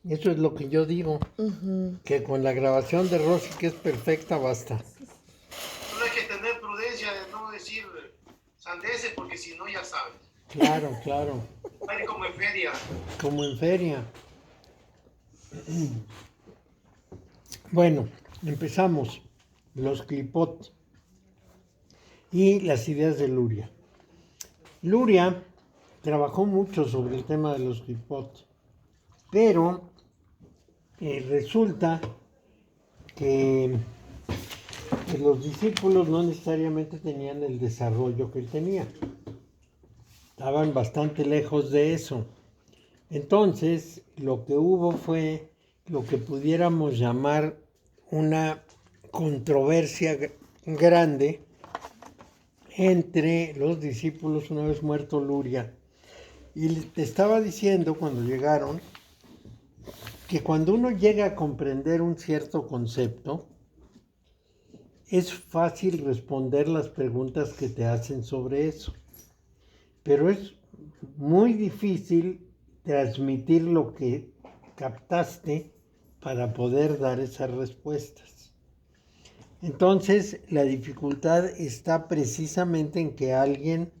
Eso es lo que yo digo, que con la grabación de Rosy, que es perfecta, basta. Solo hay que tener prudencia de no decir sandeces, porque si no, ya sabes. Claro, claro, Va a ir como en feria. como en feria. Bueno, empezamos. Los clipot y las ideas de Luria. Luria trabajó mucho sobre el tema de los clipot, pero resulta que los discípulos no necesariamente tenían el desarrollo que él tenía. Estaban bastante lejos de eso. Entonces, lo que hubo fue lo que pudiéramos llamar una controversia grande entre los discípulos una vez muerto Luria. Y te estaba diciendo cuando llegaron que cuando uno llega a comprender un cierto concepto, es fácil responder las preguntas que te hacen sobre eso, pero es muy difícil transmitir lo que captaste para poder dar esas respuestas. Entonces, la dificultad está precisamente en que alguien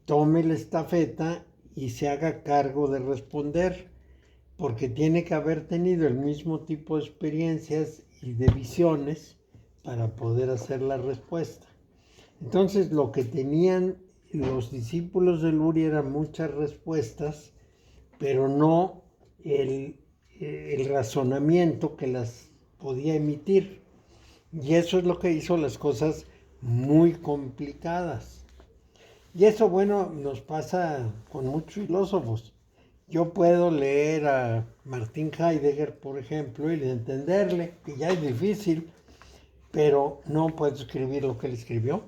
tome la estafeta y se haga cargo de responder, porque tiene que haber tenido el mismo tipo de experiencias y de visiones para poder hacer la respuesta. Entonces, lo que tenían los discípulos de Luria eran muchas respuestas, pero no el razonamiento que las podía emitir. Y eso es lo que hizo las cosas muy complicadas. Y eso, bueno, nos pasa con muchos filósofos. Yo puedo leer a Martin Heidegger, por ejemplo, y entenderle, que ya es difícil, pero no puedo escribir lo que él escribió.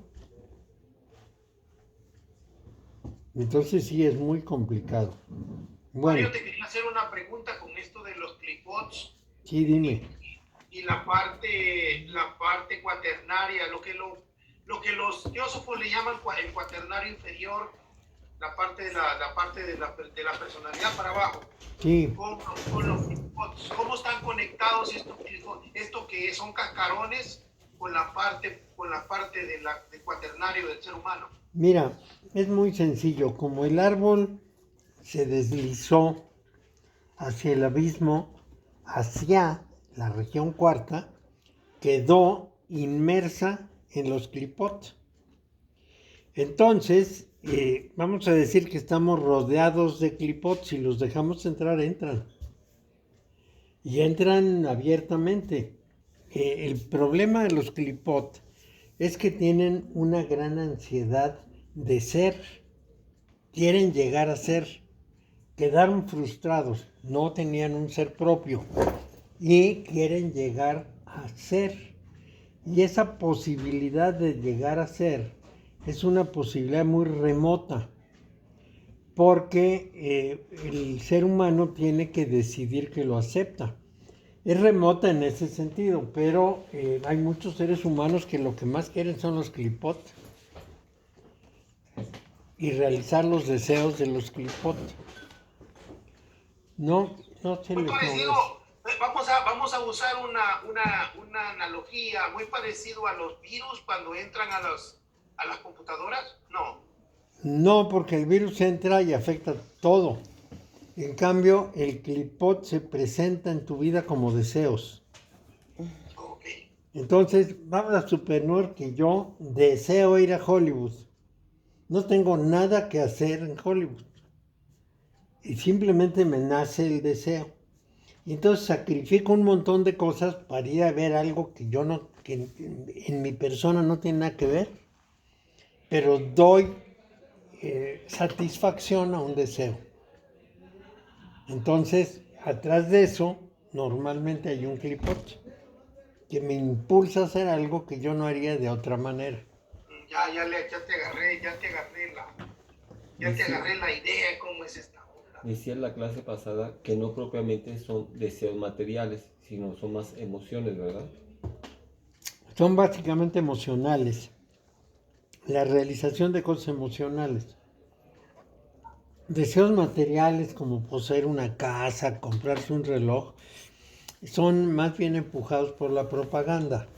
Entonces sí es muy complicado. Bueno, Mario, te quería hacer una pregunta con esto de los clipots sí, dime. y, y la parte cuaternaria, lo que los teósofos le llaman el cuaternario inferior, la parte de la personalidad para abajo, Sí, con los clipots. ¿Cómo están conectados estos clipots? Esto que son cascarones con la parte del cuaternario del ser humano. mira, es muy sencillo. Como el árbol se deslizó hacia el abismo, hacia la región cuarta, quedó inmersa en los clipots. Entonces, vamos a decir que estamos rodeados de clipots. Si los dejamos entrar, entran. Y entran abiertamente. El problema de los clipot es que tienen una gran ansiedad de ser. Quieren llegar a ser. Quedaron frustrados. No tenían un ser propio. Y quieren llegar a ser. Y esa posibilidad de llegar a ser es una posibilidad muy remota, porque el ser humano tiene que decidir que lo acepta. Es remota en ese sentido, pero hay muchos seres humanos que lo que más quieren son los clipot y realizar los deseos de los clipot. No, no se Muy les parecido, mueve. vamos a usar una analogía muy parecido a los virus cuando entran a las computadoras. No. No, porque el virus entra y afecta todo. En cambio, el clipot se presenta en tu vida como deseos. Ok. Entonces, vamos a suponer que yo deseo ir a Hollywood. No tengo nada que hacer en Hollywood. Y simplemente me nace el deseo. Y entonces sacrifico un montón de cosas para ir a ver algo que yo no, que en mi persona no tiene nada que ver. Pero doy satisfacción a un deseo. Entonces, atrás de eso, normalmente hay un clipot que me impulsa a hacer algo que yo no haría de otra manera. Ya te agarré la idea de cómo es esta onda. Decía en la clase pasada que no propiamente son deseos materiales, sino son más emociones, ¿verdad? Son básicamente emocionales. La realización de cosas emocionales. Deseos materiales como poseer una casa, comprarse un reloj, son más bien empujados por la propaganda.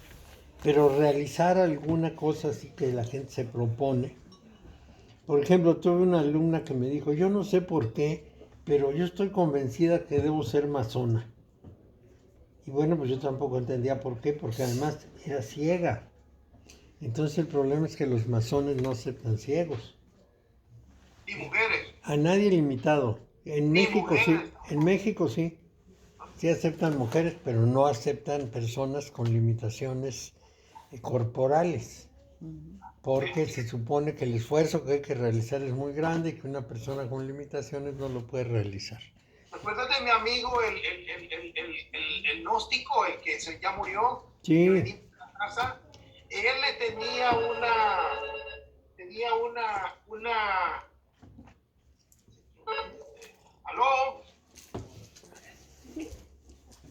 Pero realizar alguna cosa así que la gente se propone. Por ejemplo, tuve una alumna que me dijo, yo no sé por qué, pero yo estoy convencida que debo ser masona. Y bueno, pues yo tampoco entendía por qué, porque además era ciega. Entonces el problema es que los masones no aceptan ciegos. Y mujeres. A nadie limitado. En Y México sí, mujeres. en México sí. Sí aceptan mujeres, pero no aceptan personas con limitaciones corporales. Porque se supone que el esfuerzo que hay que realizar es muy grande y que una persona con limitaciones no lo puede realizar. ¿Recuerdas de mi amigo, el gnóstico, el que ya murió? Sí. Que venía a la casa. Él le tenía una, aló,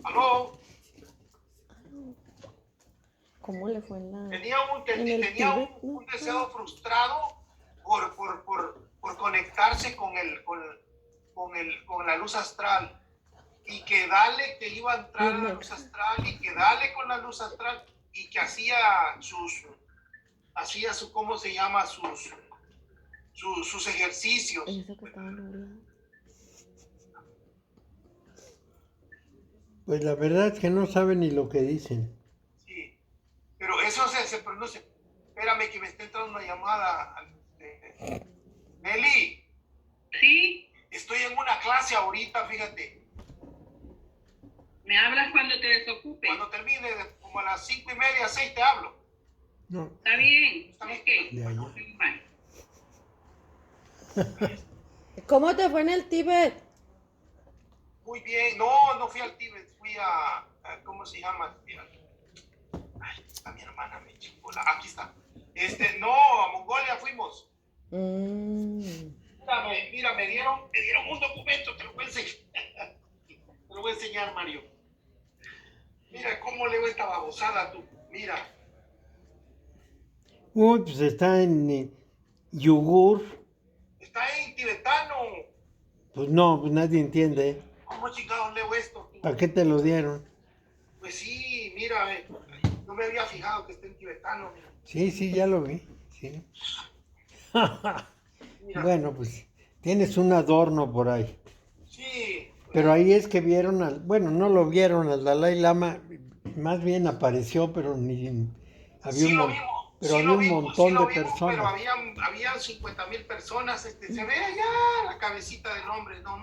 aló, ¿Cómo le fue en tenía el Tíbet, no? un deseo frustrado por conectarse con la luz astral. Y que dale que iba a entrar a la luz astral y que dale con la luz astral y que hacía su ¿cómo se llama? Sus ejercicios. Eso que estaba nublado. Pues la verdad es que no saben ni lo que dicen. Sí, pero eso se pronuncia. Espérame que me está entrando una llamada. Nelly. Sí, Estoy en una clase ahorita, fíjate. me hablas cuando te desocupes. Cuando termine, como a las 5:30, 6 te hablo. No, Está bien, Está bien. ok. de allá. Bye. ¿Cómo te fue en el Tíbet? Muy bien. No fui al Tíbet, fui a ¿cómo se llama? Ay, está mi hermana, me chingó. Aquí está. No, a Mongolia fuimos. Mira, me dieron un documento, te lo voy a enseñar. Te lo voy a enseñar, Mario. Mira cómo leo esta babosada tú. Mira. Uy, pues está en yogur. Está en tibetano. Pues no, pues nadie entiende. ¿Cómo chingados leo esto? ¿Para qué te lo dieron? Pues sí, mira, no me había fijado que está en tibetano. Mira. Sí, ya lo vi. Sí. Mira. Bueno, pues tienes un adorno por ahí. Sí. Pero ahí es que vieron bueno, no lo vieron al Dalai Lama, más bien apareció, pero había Sí un, lo vimos. pero Sí había lo un vimos, montón de pero personas. habían 50,000 personas. Se ve allá la cabecita del hombre. No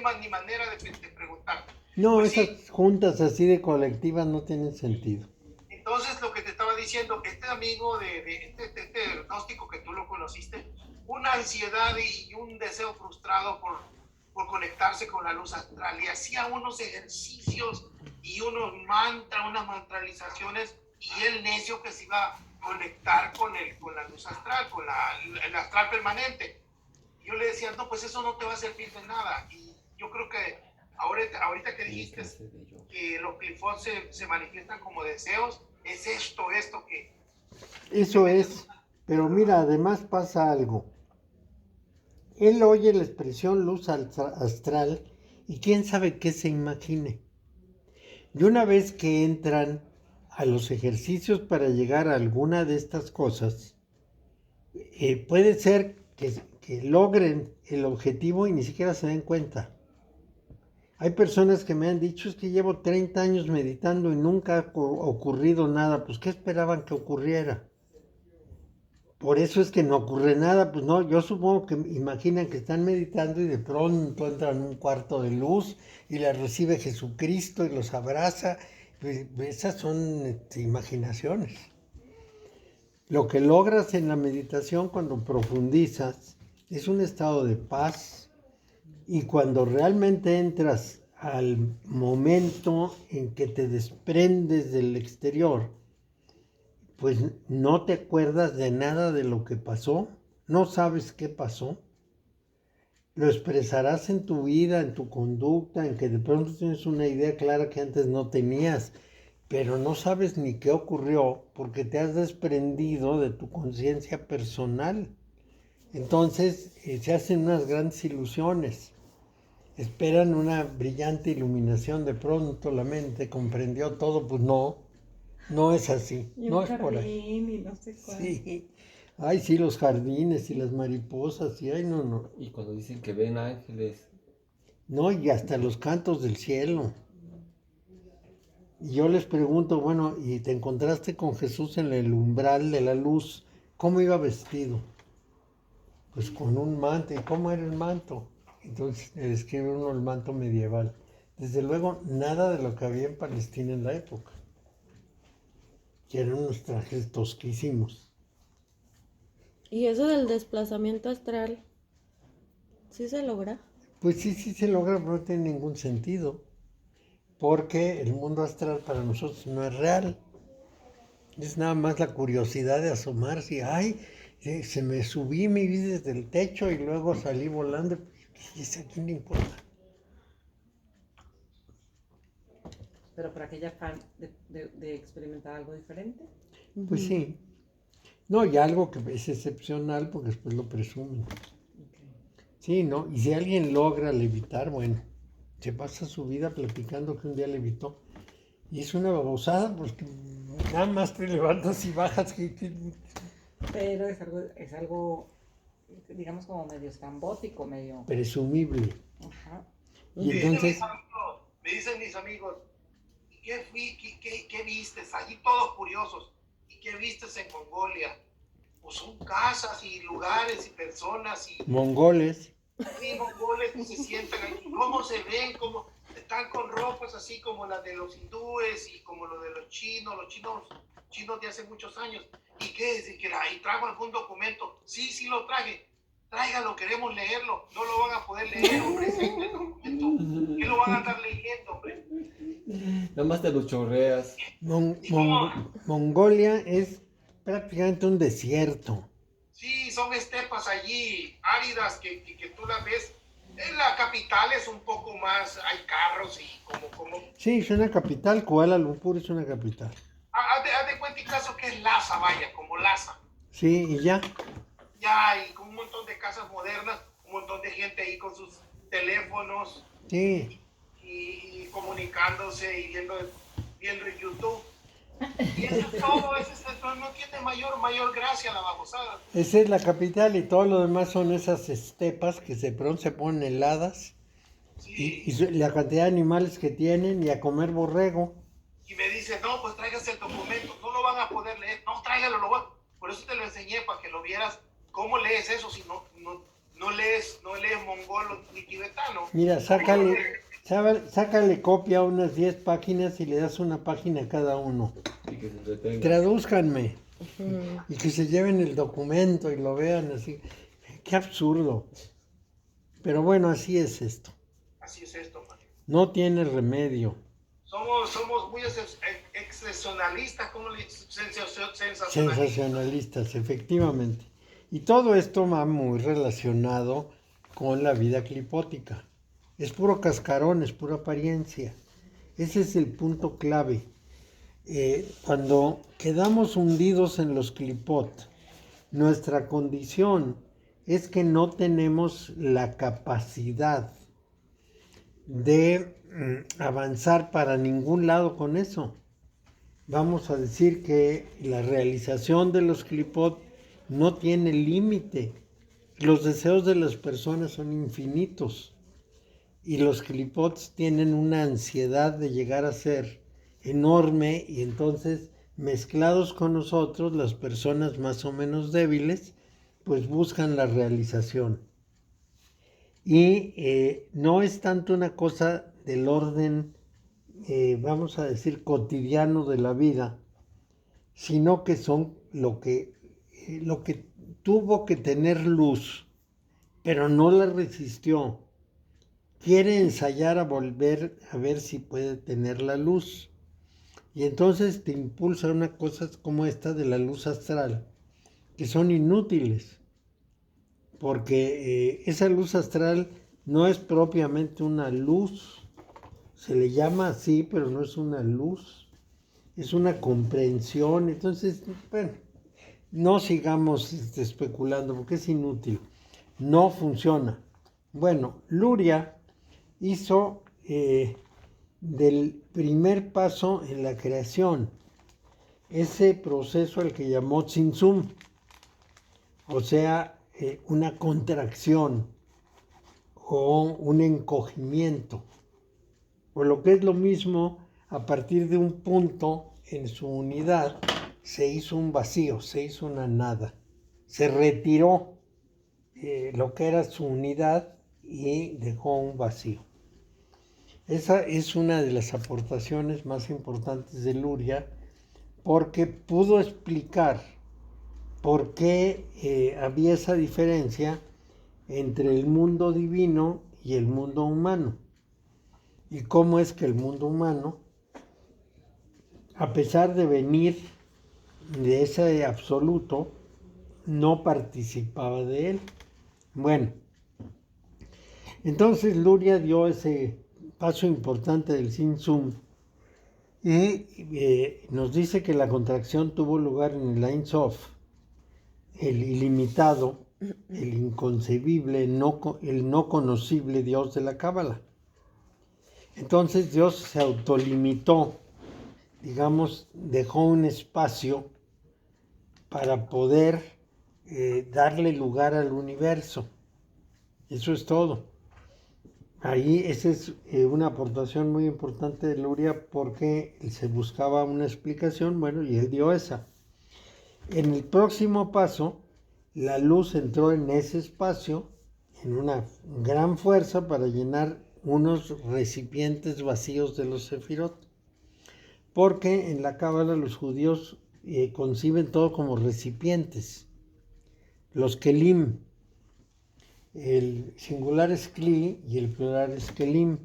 hay ni manera de preguntar. No, Pues esas sí. juntas así de colectivas no tienen sentido. Entonces, lo que te estaba diciendo, este amigo de este gnóstico que tú lo conociste, una ansiedad y un deseo frustrado por conectarse con la luz astral, y hacía unos ejercicios y unos unas mantralizaciones, y el necio que se iba a conectar con la luz astral, con el astral permanente. Yo le decía, no, pues eso no te va a servir de nada. Y yo creo que ahorita que dijiste que los clifots se manifiestan como deseos, es esto que... Eso es, pero mira, además pasa algo. Él oye la expresión luz astral y quién sabe qué se imagine. Y una vez que entran a los ejercicios para llegar a alguna de estas cosas, puede ser que logren el objetivo y ni siquiera se den cuenta. Hay personas que me han dicho, es que llevo 30 años meditando y nunca ha ocurrido nada. Pues, ¿qué esperaban que ocurriera? Por eso es que no ocurre nada. Pues no, yo supongo que imaginan que están meditando y de pronto entran en un cuarto de luz y la recibe Jesucristo y los abraza. Pues, esas son imaginaciones. Lo que logras en la meditación cuando profundizas es un estado de paz, y cuando realmente entras al momento en que te desprendes del exterior, pues no te acuerdas de nada de lo que pasó, no sabes qué pasó, lo expresarás en tu vida, en tu conducta, en que de pronto tienes una idea clara que antes no tenías, pero no sabes ni qué ocurrió porque te has desprendido de tu conciencia personal. Entonces se hacen unas grandes ilusiones. Esperan una brillante iluminación, de pronto la mente comprendió todo, pues no, no es así, Y no un es por ahí. jardín y no sé cuál. Sí, ay, sí, los jardines y las mariposas, y ay, no, no, Y cuando dicen que ven ángeles, no, y hasta los cantos del cielo. Y yo les pregunto, bueno, ¿y te encontraste con Jesús en el umbral de la luz? ¿Cómo iba vestido? Pues con un manto. ¿Y cómo era el manto? Entonces le describe uno el manto medieval. Desde luego, nada de lo que había en Palestina en la época, que eran unos trajes tosquísimos. ¿Y eso del desplazamiento astral? ¿Sí se logra? Pues sí, sí se logra, pero no tiene ningún sentido, porque el mundo astral para nosotros no es real. Es nada más la curiosidad de asomarse. Y, ay, se me subí, me vi desde el techo y luego salí volando. ¿Y eso a quién le importa? Pero para aquella fan de experimentar algo diferente. Pues sí. No, y algo que es excepcional porque después lo presumen. Sí, ¿no? Y si alguien logra levitar, bueno, se pasa su vida platicando que un día levitó. Y es una babosada porque nada más te levantas y bajas. Pero es algo, digamos, como medio estrambótico, medio. Presumible. Ajá. Y Dicen entonces, mis amigos, me dicen mis amigos, ¿y qué vistes? Allí todos curiosos. ¿Y qué vistes en Mongolia? Pues son casas y lugares y personas y mongoles. mongoles que se sientan ahí. ¿Cómo se ven? ¿Cómo están con ropas así como las de los hindúes y como lo de los chinos de hace muchos años? ¿Y qué? ¿Y que ahí trajo algún documento? Sí, sí lo traje. Tráigalo, queremos leerlo. No lo van a poder leer, hombre. Ese es el documento. ¿Qué lo van a estar leyendo, hombre? nada más te lo chorreas. Mongolia es prácticamente un desierto. Sí, son estepas allí, áridas, que tú las ves. En la capital es un poco más, hay carros y como Sí, es una capital, Kuala Lumpur es una capital. haz de cuenta y caso que es Lhasa, vaya, como Lhasa. Sí, y ya. Ya hay un montón de casas modernas, un montón de gente ahí con sus teléfonos Sí, y comunicándose y viendo en YouTube. Y eso es todo, no tiene mayor gracia la babosada. esa es la capital y todo lo demás son esas estepas que de pronto se ponen heladas Sí. y la cantidad de animales que tienen y a comer borrego. Y me dice, no, pues tráigase el documento, no lo van a poder leer, no, tráigalo, por eso te lo enseñé, para que lo vieras, cómo lees eso si no lees mongolo ni tibetano. Mira, sácale copia a unas 10 páginas y le das una página a cada uno. Y que se entretengan. Tradúzcanme y que se lleven el documento y lo vean así. Qué absurdo. Pero bueno, así es esto. Así es esto, man. No tiene remedio. Somos muy excepcionalistas, como sensacionalistas. Sensacionalistas, efectivamente. Y todo esto va muy relacionado con la vida clipótica. Es puro cascarón, es pura apariencia. Ese es el punto clave. Cuando quedamos hundidos en los clipot, nuestra condición es que no tenemos la capacidad de avanzar para ningún lado con eso. Vamos a decir que la realización de los clipot no tiene límite. Los deseos de las personas son infinitos y los clipots tienen una ansiedad de llegar a ser enorme y entonces mezclados con nosotros, las personas más o menos débiles, pues buscan la realización. Y no es tanto una cosa del orden, vamos a decir, cotidiano de la vida, sino que son lo que tuvo que tener luz, pero no la resistió. Quiere ensayar a volver a ver si puede tener la luz. Y entonces te impulsa una cosa como esta de la luz astral, que son inútiles, porque esa luz astral no es propiamente una luz, se le llama así, pero no es una luz, es una comprensión. Entonces, bueno, no sigamos especulando porque es inútil. No funciona. Bueno, Luria hizo del primer paso en la creación ese proceso al que llamó Tzimtzum, o sea, una contracción o un encogimiento, o lo que es lo mismo, a partir de un punto en su unidad se hizo un vacío, se hizo una nada, se retiró lo que era su unidad y dejó un vacío. Esa es una de las aportaciones más importantes de Luria, porque pudo explicar por qué había esa diferencia entre el mundo divino y el mundo humano, y cómo es que el mundo humano, a pesar de venir de ese absoluto, no participaba de él. Bueno, entonces Luria dio ese paso importante del Tzimtzum y nos dice que la contracción tuvo lugar en el Ein Sof, el ilimitado, el inconcebible, el no conocible Dios de la Cábala. Entonces Dios se autolimitó, digamos, dejó un espacio para poder darle lugar al universo. Eso es todo. Ahí esa es una aportación muy importante de Luria, porque se buscaba una explicación, bueno, y él dio esa. En el próximo paso, la luz entró en ese espacio en una gran fuerza para llenar unos recipientes vacíos de los sefirot, porque en la Cábala los judíos conciben todo como recipientes. Los kelim, el singular es kli y el plural es kelim.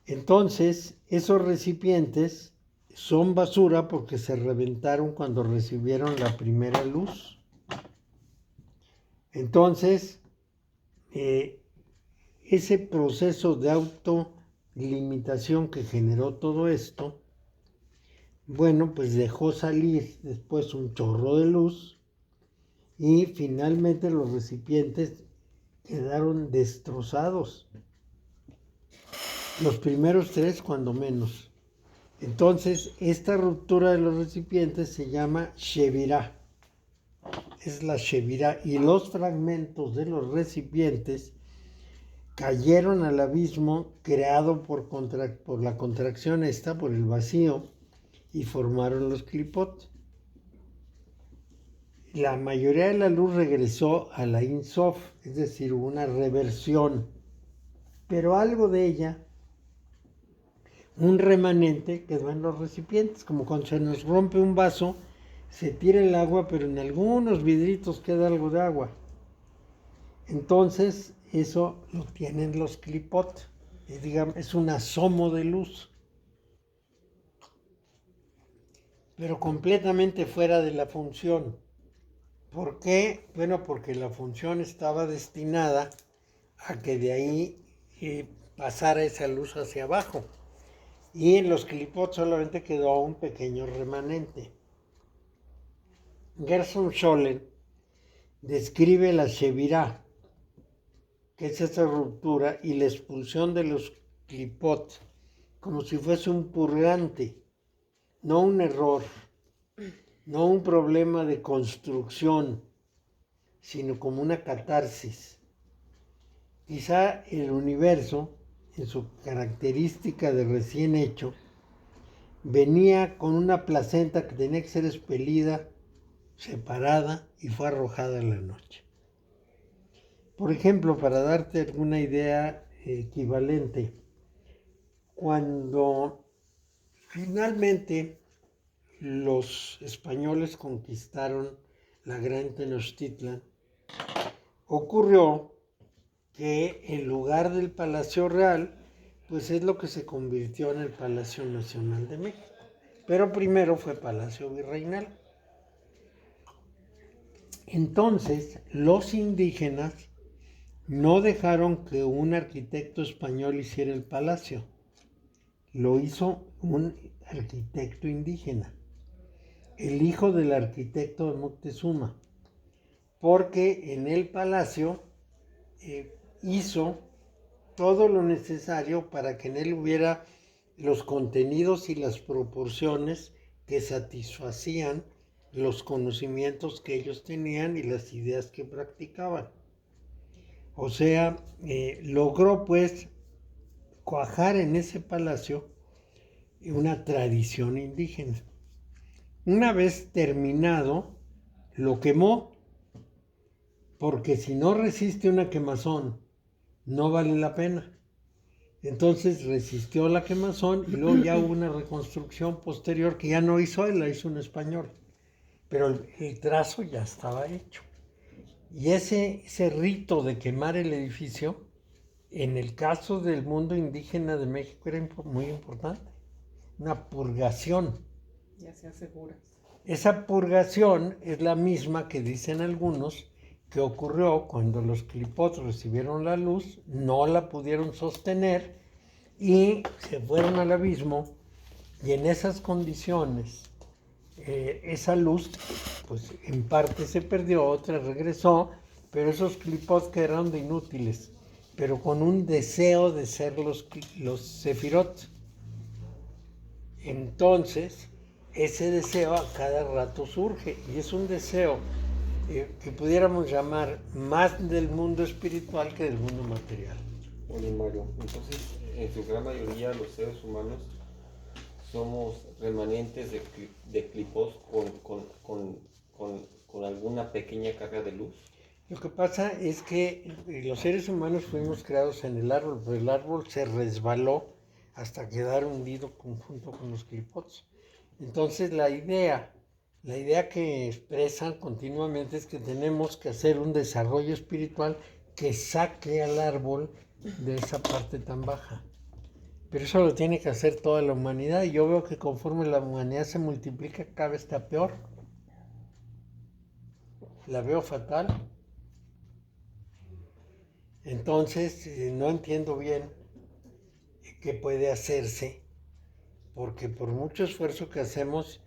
Entonces, esos recipientes son basura porque se reventaron cuando recibieron la primera luz. Entonces, ese proceso de autolimitación que generó todo esto, bueno, pues dejó salir después un chorro de luz y finalmente los recipientes quedaron destrozados. Los primeros 3 cuando menos. Entonces, esta ruptura de los recipientes se llama Shevirá. Es la Shevirá. Y los fragmentos de los recipientes cayeron al abismo creado por la contracción esta, por el vacío, y formaron los clipot. La mayoría de la luz regresó a la Ein Sof, es decir, hubo una reversión, pero algo de ella, un remanente, quedó en los recipientes, como cuando se nos rompe un vaso, se tira el agua, pero en algunos vidritos queda algo de agua. Entonces, eso lo tienen los clipot, es un asomo de luz, pero completamente fuera de la función. ¿Por qué? Bueno, porque la función estaba destinada a que de ahí pasara esa luz hacia abajo. Y en los clipot solamente quedó un pequeño remanente. Gershom Scholem describe la Shevirá, que es esa ruptura, y la expulsión de los clipot, como si fuese un purgante, no un error, no un problema de construcción, sino como una catarsis. Quizá el universo, en su característica de recién hecho, venía con una placenta que tenía que ser expelida, separada, y fue arrojada a la noche. Por ejemplo, para darte alguna idea equivalente, cuando finalmente los españoles conquistaron la Gran Tenochtitlan, ocurrió que en lugar del Palacio Real, pues es lo que se convirtió en el Palacio Nacional de México. Pero primero fue Palacio Virreinal. Entonces, los indígenas no dejaron que un arquitecto español hiciera el palacio. Lo hizo un arquitecto indígena. el hijo del arquitecto de Moctezuma, porque en el palacio hizo todo lo necesario para que en él hubiera los contenidos y las proporciones que satisfacían los conocimientos que ellos tenían y las ideas que practicaban. O sea, logró pues cuajar en ese palacio una tradición indígena. Una vez terminado, lo quemó, porque si no resiste una quemazón, no vale la pena. Entonces resistió la quemazón y luego ya hubo una reconstrucción posterior que ya no hizo él, la hizo un español. Pero el trazo ya estaba hecho. Y ese rito de quemar el edificio, en el caso del mundo indígena de México, era muy importante. Una purgación. Ya se asegura. Esa purgación es la misma que dicen algunos que ocurrió cuando los clipots recibieron la luz, no la pudieron sostener y se fueron al abismo, y en esas condiciones esa luz pues en parte se perdió, otra regresó, pero esos clipots quedaron de inútiles, pero con un deseo de ser los sefirot. Entonces ese deseo a cada rato surge y es un deseo que pudiéramos llamar más del mundo espiritual que del mundo material. Oye, Mario, entonces en su gran mayoría los seres humanos somos remanentes de clipos con alguna pequeña carga de luz. Lo que pasa es que los seres humanos fuimos creados en el árbol, pero el árbol se resbaló hasta quedar hundido junto con los clipots. Entonces la idea que expresan continuamente es que tenemos que hacer un desarrollo espiritual que saque al árbol de esa parte tan baja. Pero eso lo tiene que hacer toda la humanidad y yo veo que conforme la humanidad se multiplica cada vez está peor. La veo fatal. Entonces no entiendo bien qué puede hacerse, porque por mucho esfuerzo que hacemos,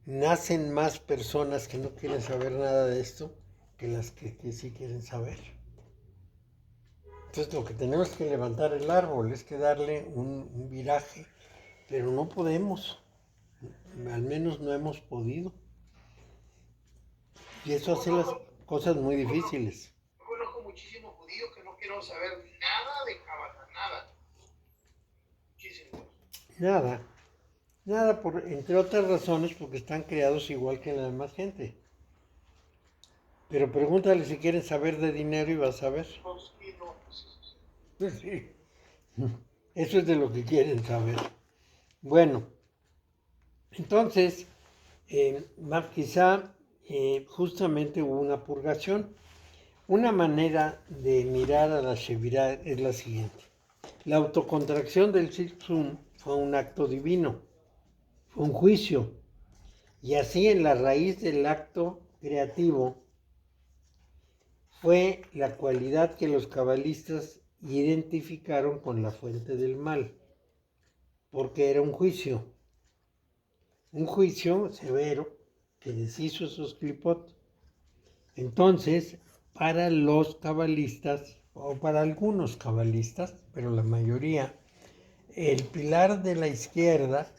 nacen más personas que no quieren saber nada de esto que las que sí quieren saber. Entonces lo que tenemos que levantar el árbol es que darle un viraje, pero no podemos, al menos no hemos podido. Y eso hace las cosas muy difíciles. Yo conozco muchísimos judíos que no quieren saber nada de Kabbalah, nada. Muchísimos. Nada, entre otras razones, porque están creados igual que la demás gente. Pero pregúntale si quieren saber de dinero y vas a ver. Pues sí. Eso es de lo que quieren saber. Bueno, entonces, quizá justamente hubo una purgación. Una manera de mirar a la Shevirá es la siguiente. La autocontracción del Tzimtzum fue un acto divino, fue un juicio. Y así en la raíz del acto creativo fue la cualidad que los cabalistas identificaron con la fuente del mal, porque era un juicio severo que deshizo esos clipot. Entonces, para los cabalistas, o para algunos cabalistas, pero la mayoría, el pilar de la izquierda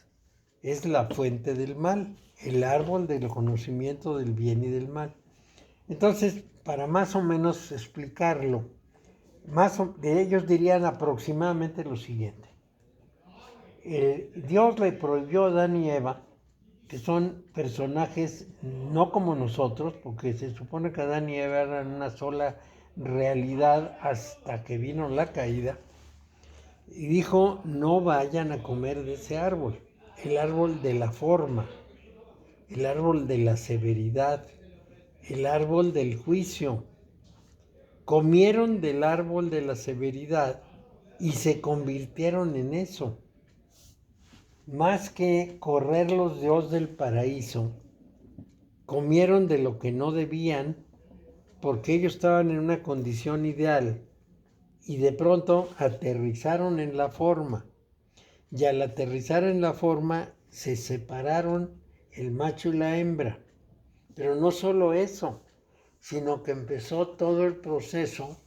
es la fuente del mal, el árbol del conocimiento del bien y del mal. Entonces, para más o menos explicarlo, de ellos dirían aproximadamente lo siguiente. Dios le prohibió a Adán y Eva, que son personajes no como nosotros, porque se supone que Adán y Eva eran una sola realidad hasta que vino la caída, y dijo, no vayan a comer de ese árbol, el árbol de la forma, el árbol de la severidad, el árbol del juicio. Comieron del árbol de la severidad y se convirtieron en eso. Más que correrlos Dios del paraíso, comieron de lo que no debían porque ellos estaban en una condición ideal y de pronto aterrizaron en la forma. Y al aterrizar en la forma se separaron el macho y la hembra. Pero no solo eso, sino que empezó todo el proceso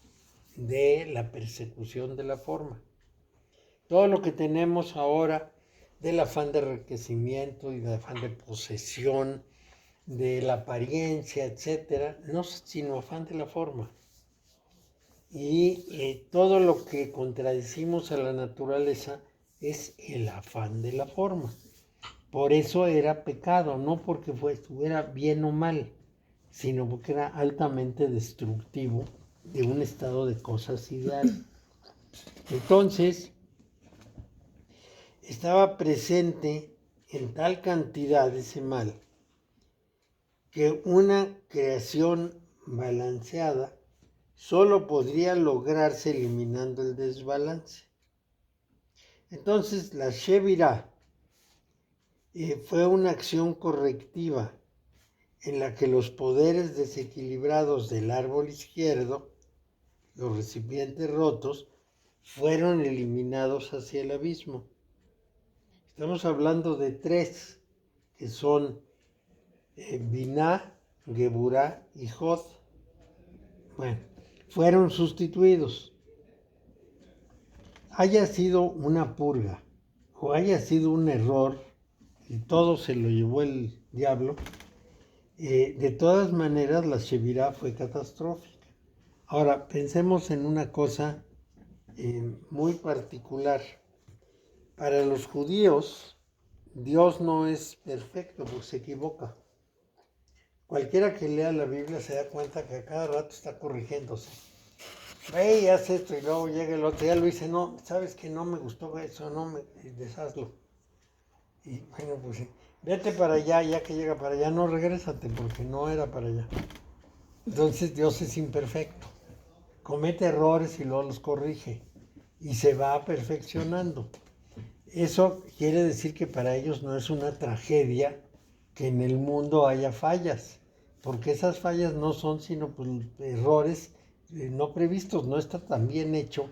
de la persecución de la forma. Todo lo que tenemos ahora del afán de enriquecimiento y del afán de posesión, de la apariencia, etcétera, no es sino afán de la forma. Y todo lo que contradecimos a la naturaleza es el afán de la forma. Por eso era pecado, no porque estuviera bien o mal, sino porque era altamente destructivo de un estado de cosas ideal. Entonces, estaba presente en tal cantidad ese mal que una creación balanceada solo podría lograrse eliminando el desbalance. Entonces, la Shevirah fue una acción correctiva en la que los poderes desequilibrados del árbol izquierdo, los recipientes rotos, fueron eliminados hacia el abismo. Estamos hablando de 3, que son Binah, Geburah y Jod. Bueno, fueron sustituidos. Haya sido una purga o haya sido un error y todo se lo llevó el diablo, de todas maneras la Shevirah fue catastrófica. Ahora, pensemos en una cosa muy particular. Para los judíos, Dios no es perfecto porque se equivoca. Cualquiera que lea la Biblia se da cuenta que a cada rato está corrigiéndose. Ve y haz esto y luego llega el otro, ya lo hice, no, sabes que no me gustó eso, no me deshazlo. Y bueno, pues sí, vete para allá, ya que llega para allá, no regrésate porque no era para allá. Entonces Dios es imperfecto, comete errores y luego los corrige y se va perfeccionando. Eso quiere decir que para ellos no es una tragedia que en el mundo haya fallas, porque esas fallas no son sino pues, errores no previstos, no está tan bien hecho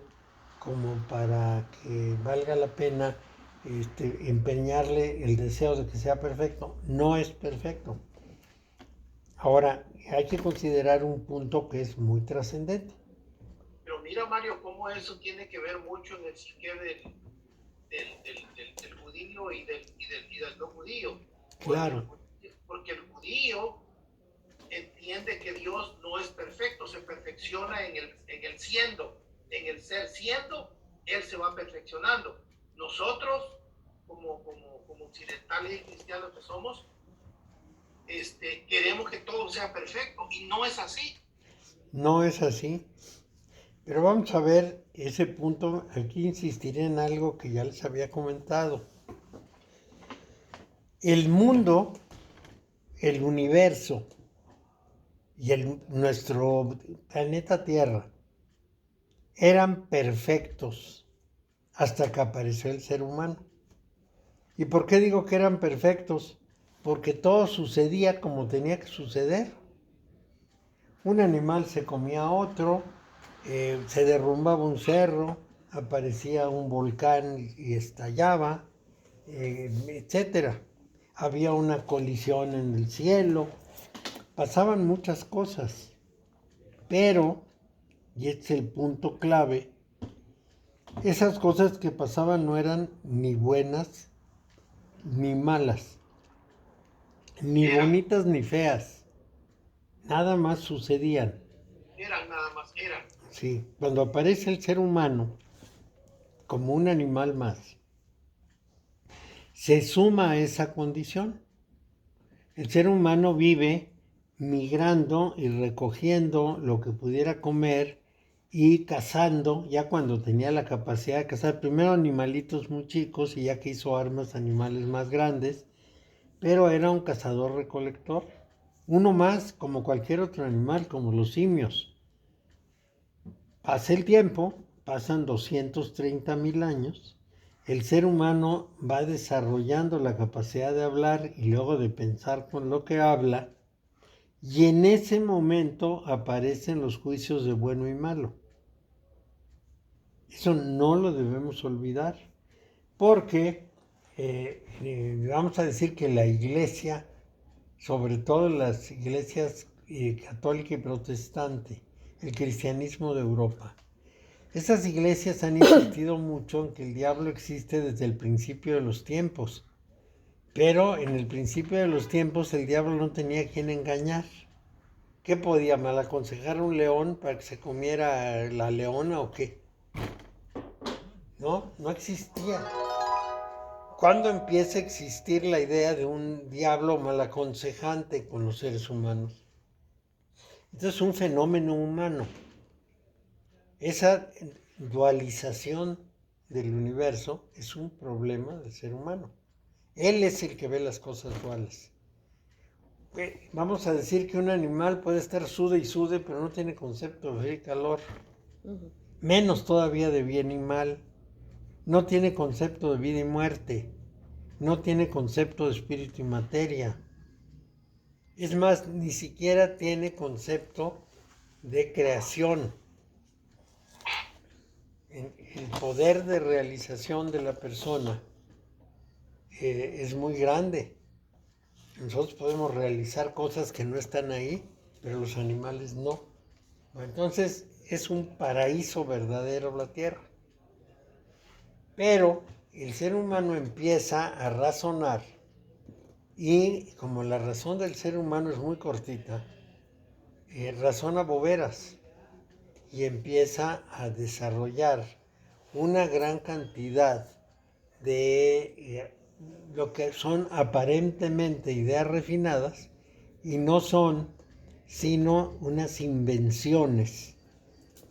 como para que valga la pena empeñarle el deseo de que sea perfecto. No es perfecto. Ahora, hay que considerar un punto que es muy trascendente. Pero mira, Mario, cómo eso tiene que ver mucho en el psique del judío y del no judío. Claro. Porque el judío entiende que Dios no es perfecto, se perfecciona en el siendo, en el ser siendo, Él se va perfeccionando. Nosotros, como occidentales y cristianos que somos, queremos que todo sea perfecto y no es así. No es así. Pero vamos a ver ese punto. Aquí insistiré en algo que ya les había comentado. El mundo, el universo y nuestro planeta Tierra eran perfectos hasta que apareció el ser humano. ¿Y por qué digo que eran perfectos? Porque todo sucedía como tenía que suceder. Un animal se comía a otro, se derrumbaba un cerro, aparecía un volcán y estallaba, etcétera. Había una colisión en el cielo, pasaban muchas cosas, pero, y este es el punto clave, esas cosas que pasaban no eran ni buenas ni malas, ni bonitas ni feas, nada más sucedían. Eran nada más, eran. Sí, cuando aparece el ser humano como un animal más, se suma a esa condición. El ser humano vive migrando y recogiendo lo que pudiera comer y cazando, ya cuando tenía la capacidad de cazar, primero animalitos muy chicos y ya que hizo armas, animales más grandes, pero era un cazador-recolector. Uno más, como cualquier otro animal, como los simios. Pasa el tiempo, pasan 230,000 años, el ser humano va desarrollando la capacidad de hablar y luego de pensar con lo que habla, y en ese momento aparecen los juicios de bueno y malo. Eso no lo debemos olvidar, porque vamos a decir que la iglesia, sobre todo las iglesias católica y protestante, el cristianismo de Europa, esas iglesias han insistido mucho en que el diablo existe desde el principio de los tiempos, pero en el principio de los tiempos el diablo no tenía a quien engañar. ¿Qué podía mal aconsejar a un león para que se comiera la leona o qué? No, no existía. ¿Cuándo empieza a existir la idea de un diablo malaconsejante con los seres humanos? Esto es un fenómeno humano. Esa dualización del universo es un problema del ser humano. Él es el que ve las cosas duales. Vamos a decir que un animal puede estar sude y sude, pero no tiene concepto de frío y calor. Menos todavía de bien y mal. No tiene concepto de vida y muerte. No tiene concepto de espíritu y materia. Es más, ni siquiera tiene concepto de creación. El poder de realización de la persona es muy grande. Nosotros podemos realizar cosas que no están ahí, pero los animales no. Entonces es un paraíso verdadero la Tierra. Pero el ser humano empieza a razonar y como la razón del ser humano es muy cortita, razona boberas y empieza a desarrollar una gran cantidad de lo que son aparentemente ideas refinadas y no son sino unas invenciones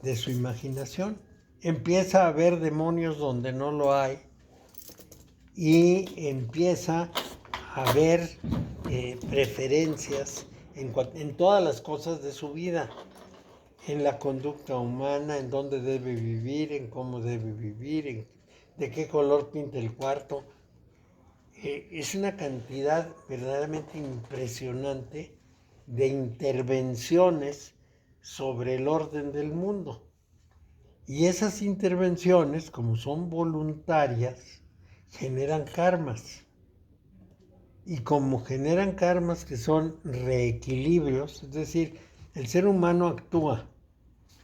de su imaginación. Empieza a ver demonios donde no lo hay y empieza a ver preferencias en todas las cosas de su vida, en la conducta humana, en dónde debe vivir, en cómo debe vivir, de qué color pinta el cuarto. Es una cantidad verdaderamente impresionante de intervenciones sobre el orden del mundo. Y esas intervenciones, como son voluntarias, generan karmas. Y como generan karmas que son reequilibrios, es decir, el ser humano actúa,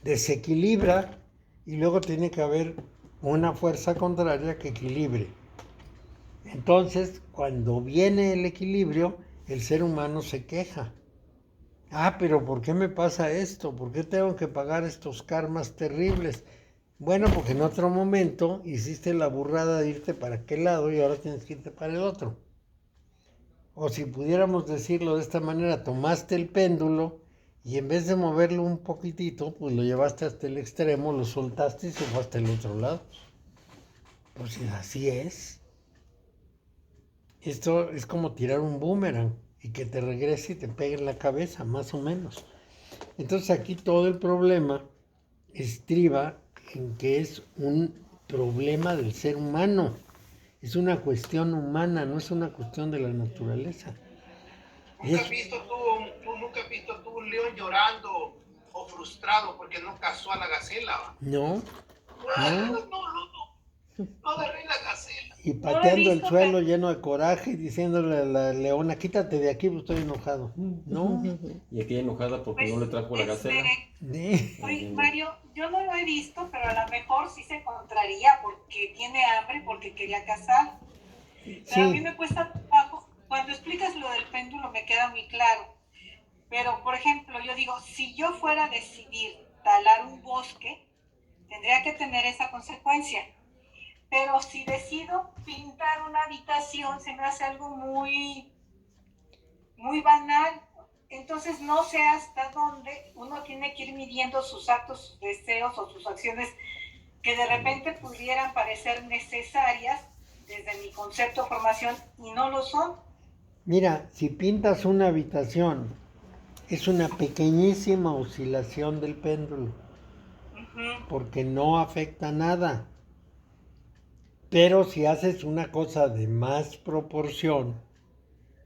desequilibra y luego tiene que haber una fuerza contraria que equilibre. Entonces, cuando viene el equilibrio, el ser humano se queja. Pero ¿por qué me pasa esto? ¿Por qué tengo que pagar estos karmas terribles? Bueno, porque en otro momento hiciste la burrada de irte para aquel lado y ahora tienes que irte para el otro. O si pudiéramos decirlo de esta manera, tomaste el péndulo y en vez de moverlo un poquitito, pues lo llevaste hasta el extremo, lo soltaste y se fue hasta el otro lado. Pues así es. Esto es como tirar un boomerang y que te regrese y te pegue en la cabeza, más o menos. Entonces aquí todo el problema estriba en que es un problema del ser humano. Es una cuestión humana, no es una cuestión de la naturaleza. ¿Nunca has visto tú un león llorando o frustrado porque no cazó a la gacela? No. No agarré la gacela. Y pateando el suelo lleno de coraje y diciéndole a la leona, quítate de aquí, pues estoy enojado. No. Y aquí enojada porque no le trajo la gacela. Oye, Mario, yo no lo he visto, pero a lo mejor sí se contraría porque tiene hambre, porque quería cazar. Pero a mí me cuesta trabajo. Cuando explicas lo del péndulo me queda muy claro. Pero, por ejemplo, yo digo, si yo fuera a decidir talar un bosque, tendría que tener esa consecuencia. Pero si decido pintar una habitación, se me hace algo muy, muy banal. Entonces no sé hasta dónde uno tiene que ir midiendo sus actos, sus deseos o sus acciones que de repente pudieran parecer necesarias desde mi concepto de formación y no lo son. Mira, si pintas una habitación, es una pequeñísima oscilación del péndulo, porque no afecta nada. Pero si haces una cosa de más proporción,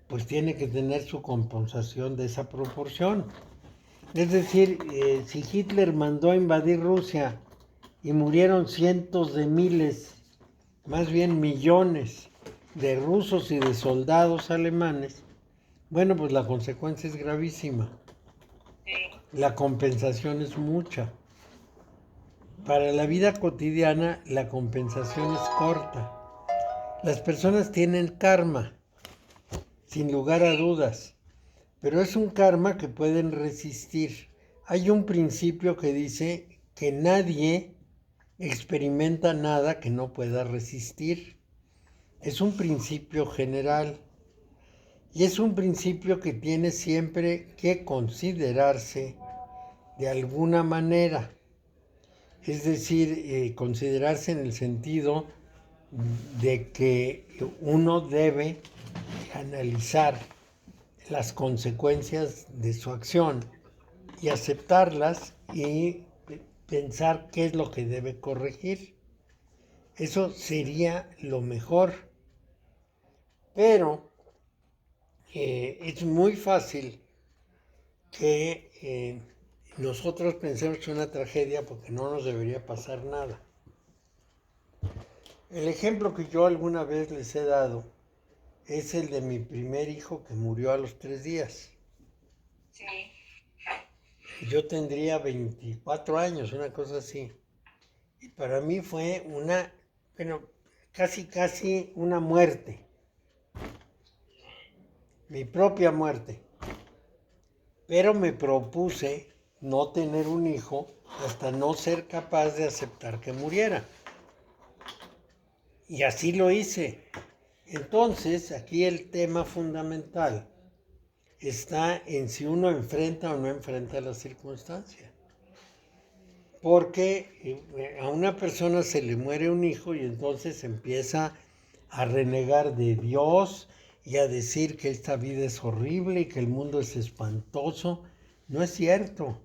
pues tiene que tener su compensación de esa proporción. Es decir, si Hitler mandó a invadir Rusia y murieron cientos de miles, más bien millones, de rusos y de soldados alemanes, bueno, pues la consecuencia es gravísima. Sí. La compensación es mucha. Para la vida cotidiana, la compensación es corta. Las personas tienen karma, sin lugar a dudas, pero es un karma que pueden resistir. Hay un principio que dice que nadie experimenta nada que no pueda resistir. Es un principio general y es un principio que tiene siempre que considerarse de alguna manera. Es decir, considerarse en el sentido de que uno debe analizar las consecuencias de su acción y aceptarlas y pensar qué es lo que debe corregir. Eso sería lo mejor. Pero es muy fácil que nosotros pensemos en una tragedia porque no nos debería pasar nada. El ejemplo que yo alguna vez les he dado es el de mi primer hijo que murió a los 3 días. Sí. Yo tendría 24 años, una cosa así. Y para mí fue casi una muerte. Mi propia muerte. Pero me propuse no tener un hijo hasta no ser capaz de aceptar que muriera. Y así lo hice. Entonces, aquí el tema fundamental está en si uno enfrenta o no enfrenta la circunstancia. Porque a una persona se le muere un hijo y entonces empieza a renegar de Dios y a decir que esta vida es horrible y que el mundo es espantoso. No es cierto,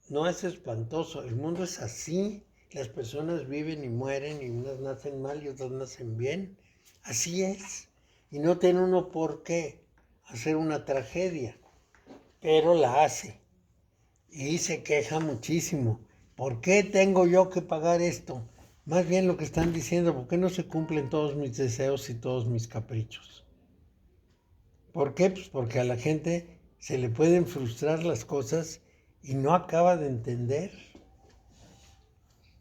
no es espantoso, el mundo es así. Las personas viven y mueren y unas nacen mal y otras nacen bien. Así es. Y no tiene uno por qué hacer una tragedia, pero la hace. Y se queja muchísimo. ¿Por qué tengo yo que pagar esto? Más bien lo que están diciendo, ¿por qué no se cumplen todos mis deseos y todos mis caprichos? ¿Por qué? Pues porque a la gente se le pueden frustrar las cosas y no acaba de entender.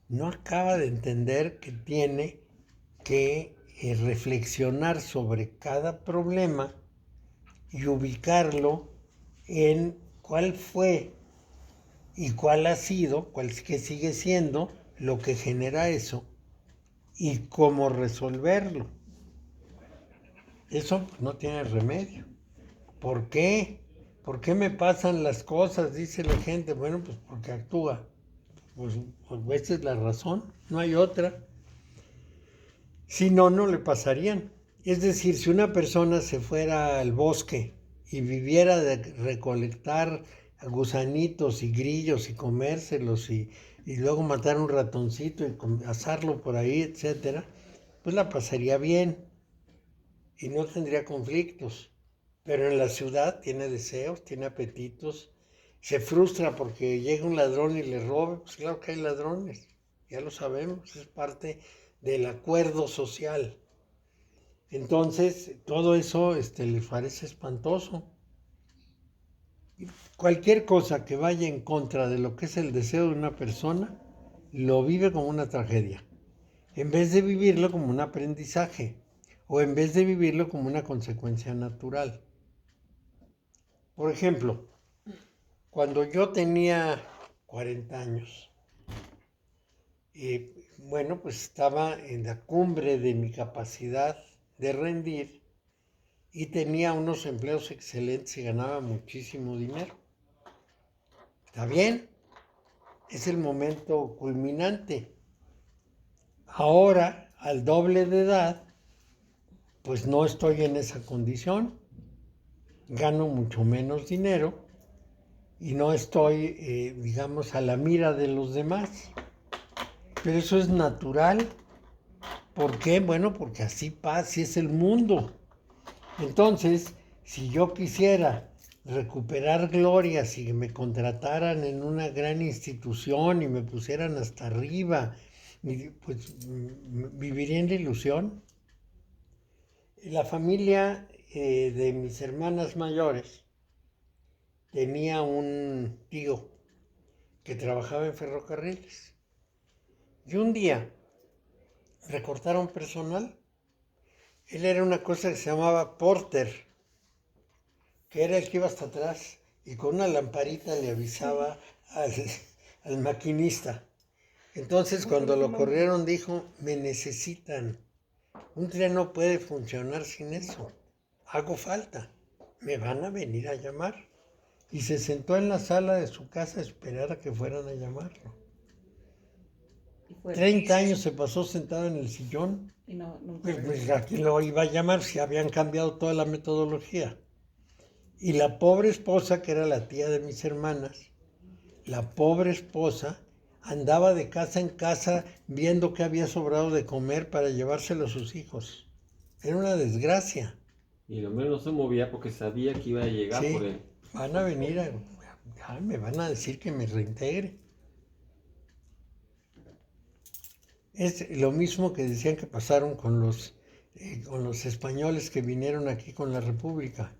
No acaba de entender que tiene que reflexionar sobre cada problema y ubicarlo en cuál fue y cuál ha sido, cuál que sigue siendo lo que genera eso y cómo resolverlo. Eso no tiene remedio. ¿Por qué? ¿Por qué me pasan las cosas? Dice la gente. Bueno, pues porque actúa. Pues esa es la razón, no hay otra. Si no, no le pasarían. Es decir, si una persona se fuera al bosque y viviera de recolectar gusanitos y grillos y comérselos y luego matar un ratoncito y asarlo por ahí, etcétera, pues la pasaría bien y no tendría conflictos. Pero en la ciudad tiene deseos, tiene apetitos, se frustra porque llega un ladrón y le roba. Pues claro que hay ladrones, ya lo sabemos, es parte del acuerdo social. Entonces, todo eso le parece espantoso. Cualquier cosa que vaya en contra de lo que es el deseo de una persona, lo vive como una tragedia, en vez de vivirlo como un aprendizaje o en vez de vivirlo como una consecuencia natural. Por ejemplo, cuando yo tenía 40 años, bueno, pues estaba en la cumbre de mi capacidad de rendir y tenía unos empleos excelentes y ganaba muchísimo dinero. ¿Está bien? Es el momento culminante. Ahora, al doble de edad, pues no estoy en esa condición. Gano mucho menos dinero y no estoy, digamos, a la mira de los demás. Pero eso es natural. ¿Por qué? Bueno, porque así pasa, así es el mundo. Entonces, si yo quisiera recuperar glorias y que me contrataran en una gran institución y me pusieran hasta arriba, pues viviría en la ilusión. La familia de mis hermanas mayores tenía un tío que trabajaba en ferrocarriles. Y un día recortaron personal. Él era una cosa que se llamaba porter, que era el que iba hasta atrás y con una lamparita le avisaba al maquinista. Entonces cuando lo corrieron dijo, me necesitan. Un tren no puede funcionar sin eso. Hago falta. Me van a venir a llamar. Y se sentó en la sala de su casa a esperar a que fueran a llamarlo. Y fue. 30 años se pasó sentado en el sillón. Y no, nunca. Pues a quién lo iba a llamar si habían cambiado toda la metodología. Y la pobre esposa, que era la tía de mis hermanas, la pobre esposa andaba de casa en casa viendo qué había sobrado de comer para llevárselo a sus hijos. Era una desgracia. Y el hombre no se movía porque sabía que iba a llegar Sí, por él. van a venir me van a decir que me reintegre. Es lo mismo que decían que pasaron con los españoles que vinieron aquí con la República.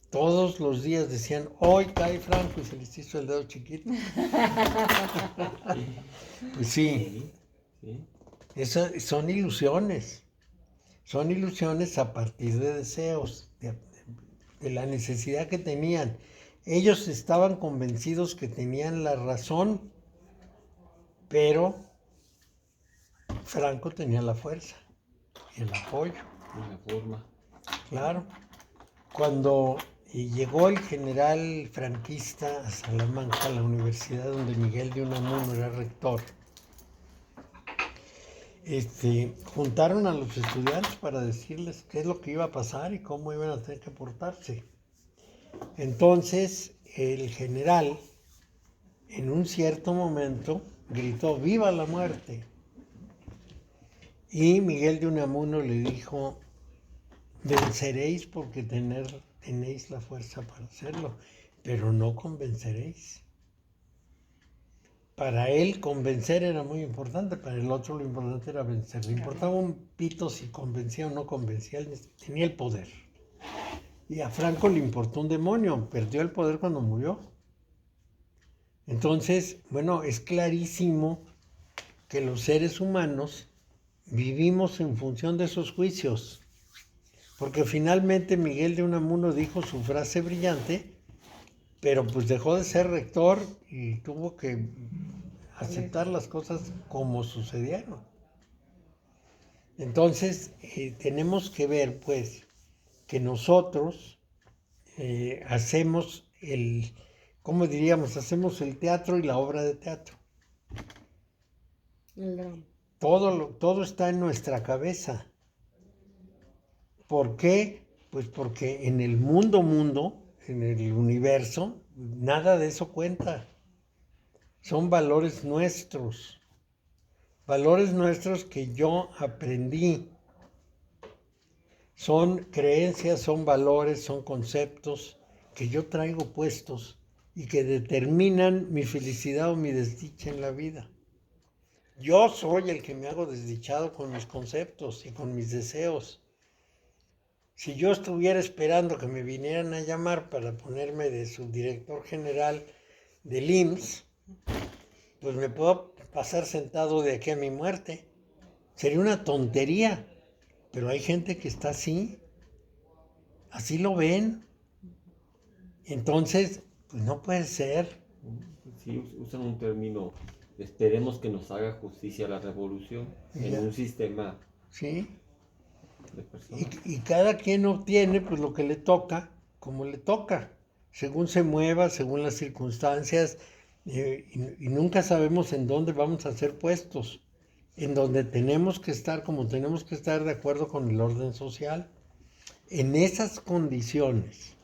Todos los días decían, hoy cae Franco, y se les hizo el dedo chiquito. Pues sí, Sí. esas son ilusiones. Son ilusiones a partir de deseos, de la necesidad que tenían. Ellos estaban convencidos que tenían la razón, pero Franco tenía la fuerza y el apoyo. De la forma. Claro. Cuando llegó el general franquista a Salamanca, a la universidad donde Miguel de Unamuno era rector, juntaron a los estudiantes para decirles qué es lo que iba a pasar y cómo iban a tener que portarse. Entonces, el general, en un cierto momento, gritó, ¡viva la muerte! Y Miguel de Unamuno le dijo, venceréis porque tenéis la fuerza para hacerlo, pero no convenceréis. Para él convencer era muy importante, para el otro lo importante era vencer. Le importaba un pito si convencía o no convencía, él tenía el poder. Y a Franco le importó un demonio, perdió el poder cuando murió. Entonces, bueno, es clarísimo que los seres humanos vivimos en función de esos juicios. Porque finalmente Miguel de Unamuno dijo su frase brillante, pero pues dejó de ser rector y tuvo que aceptar las cosas como sucedieron. Entonces, tenemos que ver, pues, que nosotros hacemos ¿cómo diríamos? Hacemos el teatro y la obra de teatro. El drama. Todo está en nuestra cabeza. ¿Por qué? Pues porque en el mundo, en el universo, nada de eso cuenta. Son valores nuestros que yo aprendí. Son creencias, son valores, son conceptos que yo traigo puestos y que determinan mi felicidad o mi desdicha en la vida. Yo soy el que me hago desdichado con mis conceptos y con mis deseos. Si yo estuviera esperando que me vinieran a llamar para ponerme de subdirector general del IMSS, pues me puedo pasar sentado de aquí a mi muerte. Sería una tontería, pero hay gente que está así lo ven. Entonces, pues no puede ser. Sí, usan un término, esperemos que nos haga justicia la revolución en un sistema Sí. de personas. Y cada quien obtiene pues lo que le toca, como le toca, según se mueva, según las circunstancias, y nunca sabemos en dónde vamos a ser puestos, en donde tenemos que estar, como tenemos que estar de acuerdo con el orden social. En esas condiciones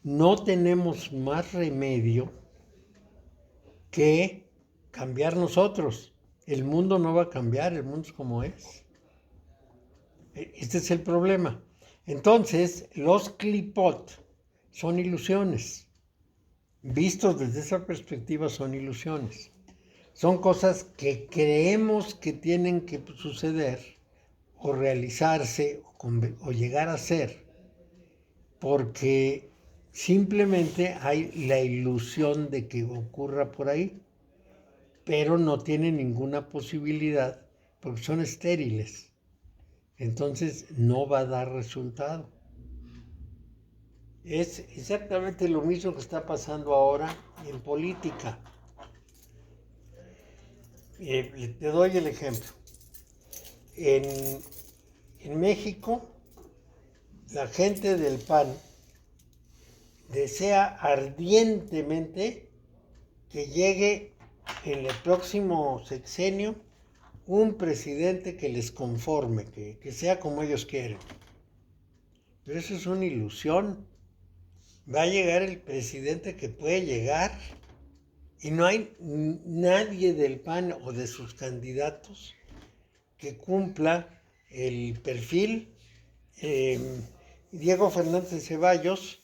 no tenemos más remedio que cambiar nosotros. El mundo no va a cambiar, el mundo es como es. Este es el problema. Entonces, los clipot son ilusiones. Vistos desde esa perspectiva, son ilusiones. Son cosas que creemos que tienen que suceder o realizarse o llegar a ser, porque simplemente hay la ilusión de que ocurra por ahí, pero no tiene ninguna posibilidad porque son estériles. Entonces no va a dar resultado. Es exactamente lo mismo que está pasando ahora en política. Te doy el ejemplo. En México, la gente del PAN desea ardientemente que llegue en el próximo sexenio un presidente que les conforme, que sea como ellos quieren. Pero eso es una ilusión. Va a llegar el presidente que puede llegar y no hay nadie del PAN o de sus candidatos que cumpla el perfil. Diego Fernández Ceballos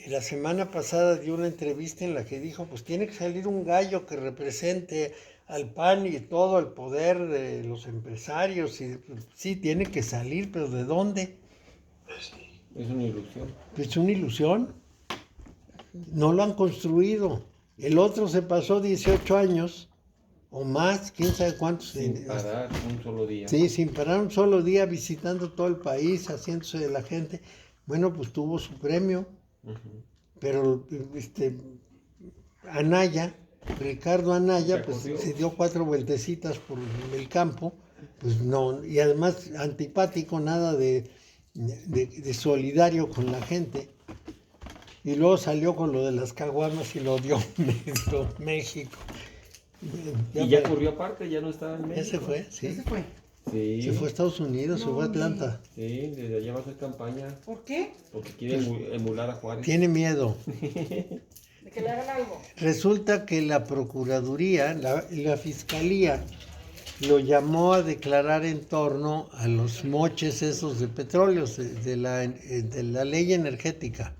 la semana pasada dio una entrevista en la que dijo, pues tiene que salir un gallo que represente al PAN y todo el poder de los empresarios. Y, sí, tiene que salir, pero ¿de dónde? Es una ilusión. Es una ilusión. No lo han construido. El otro se pasó 18 años o más, quién sabe cuántos. Sin parar un solo día. Sí, sin parar un solo día, visitando todo el país, haciéndose de la gente. Bueno, pues tuvo su premio. Uh-huh. Pero Anaya, Ricardo Anaya, pues se dio 4 vueltecitas por el campo, pues no, y además antipático, nada de solidario con la gente. Y luego salió con lo de las caguamas y lo odió México. Y ya corrió aparte, ya no estaba en México. Ese fue, sí. ¿Ese fue? Sí. Se fue a Estados Unidos, se fue a Atlanta. Sí, desde allá va a hacer campaña. ¿Por qué? Porque quiere emular a Juárez. Tiene miedo. ¿De que le hagan algo? Resulta que la Procuraduría, la Fiscalía, lo llamó a declarar en torno a los moches esos de petróleo, de la ley energética.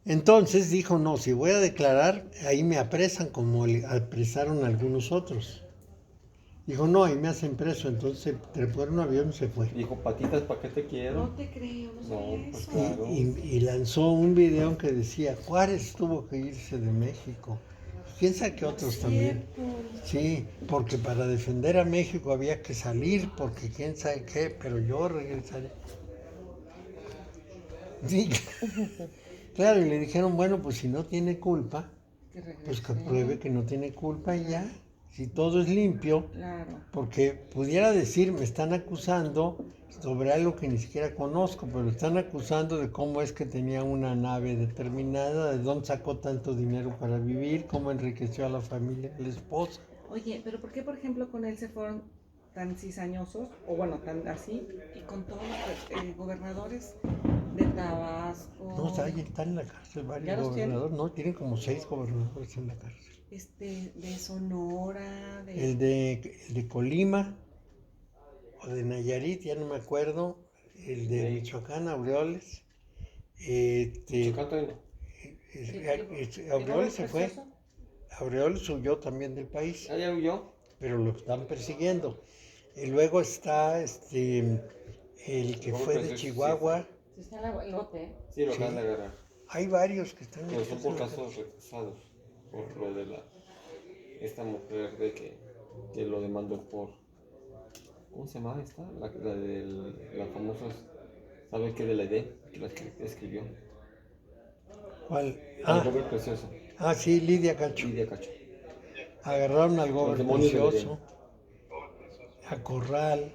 Entonces dijo, no, si voy a declarar, ahí me apresan como apresaron a algunos otros. Dijo, no, ahí me hacen preso. Entonces se trepó en un avión y se fue. Dijo, patitas, ¿para qué te quiero? No te creo, no sabía pues eso. claro. Y lanzó un video que decía, Juárez tuvo que irse de México. ¿Quién sabe qué otros también? Sí, porque para defender a México había que salir, porque quién sabe qué, pero yo regresaré. Sí. Claro, y le dijeron, bueno, pues si no tiene culpa, pues que pruebe que no tiene culpa y ya. Si todo es limpio, claro. Porque pudiera decir, me están acusando sobre algo que ni siquiera conozco, pero me están acusando de cómo es que tenía una nave determinada, de dónde sacó tanto dinero para vivir, cómo enriqueció a la familia, a la esposa. Oye, pero ¿por qué, por ejemplo, con él se fueron tan cizañosos, o bueno, tan así, y con todos los gobernadores de Tabasco? No, o sea, ahí están en la cárcel varios gobernadores, no, tienen como 6 gobernadores en la cárcel. De Sonora, el de Colima, o de Nayarit, ya no me acuerdo, el de Michoacán, Aureoles. Aureoles se fue. Aureoles huyó también del país. ¿Ah, ya huyó? Pero lo están persiguiendo. Y luego está el que fue de Chihuahua. Sí, está el lote. Sí, lo acaban de agarrar. Hay varios que están. Pero son por casos retrasados. Por lo de esta mujer de que lo demandó por. ¿Cómo se llama esta? La de la famosa. ¿Sabe qué? De la ID, que la escribió. ¿Cuál? Robert Precioso. Ah, sí, Lidia Cacho. Lidia Cacho. Agarraron al Robert Precioso. A Corral.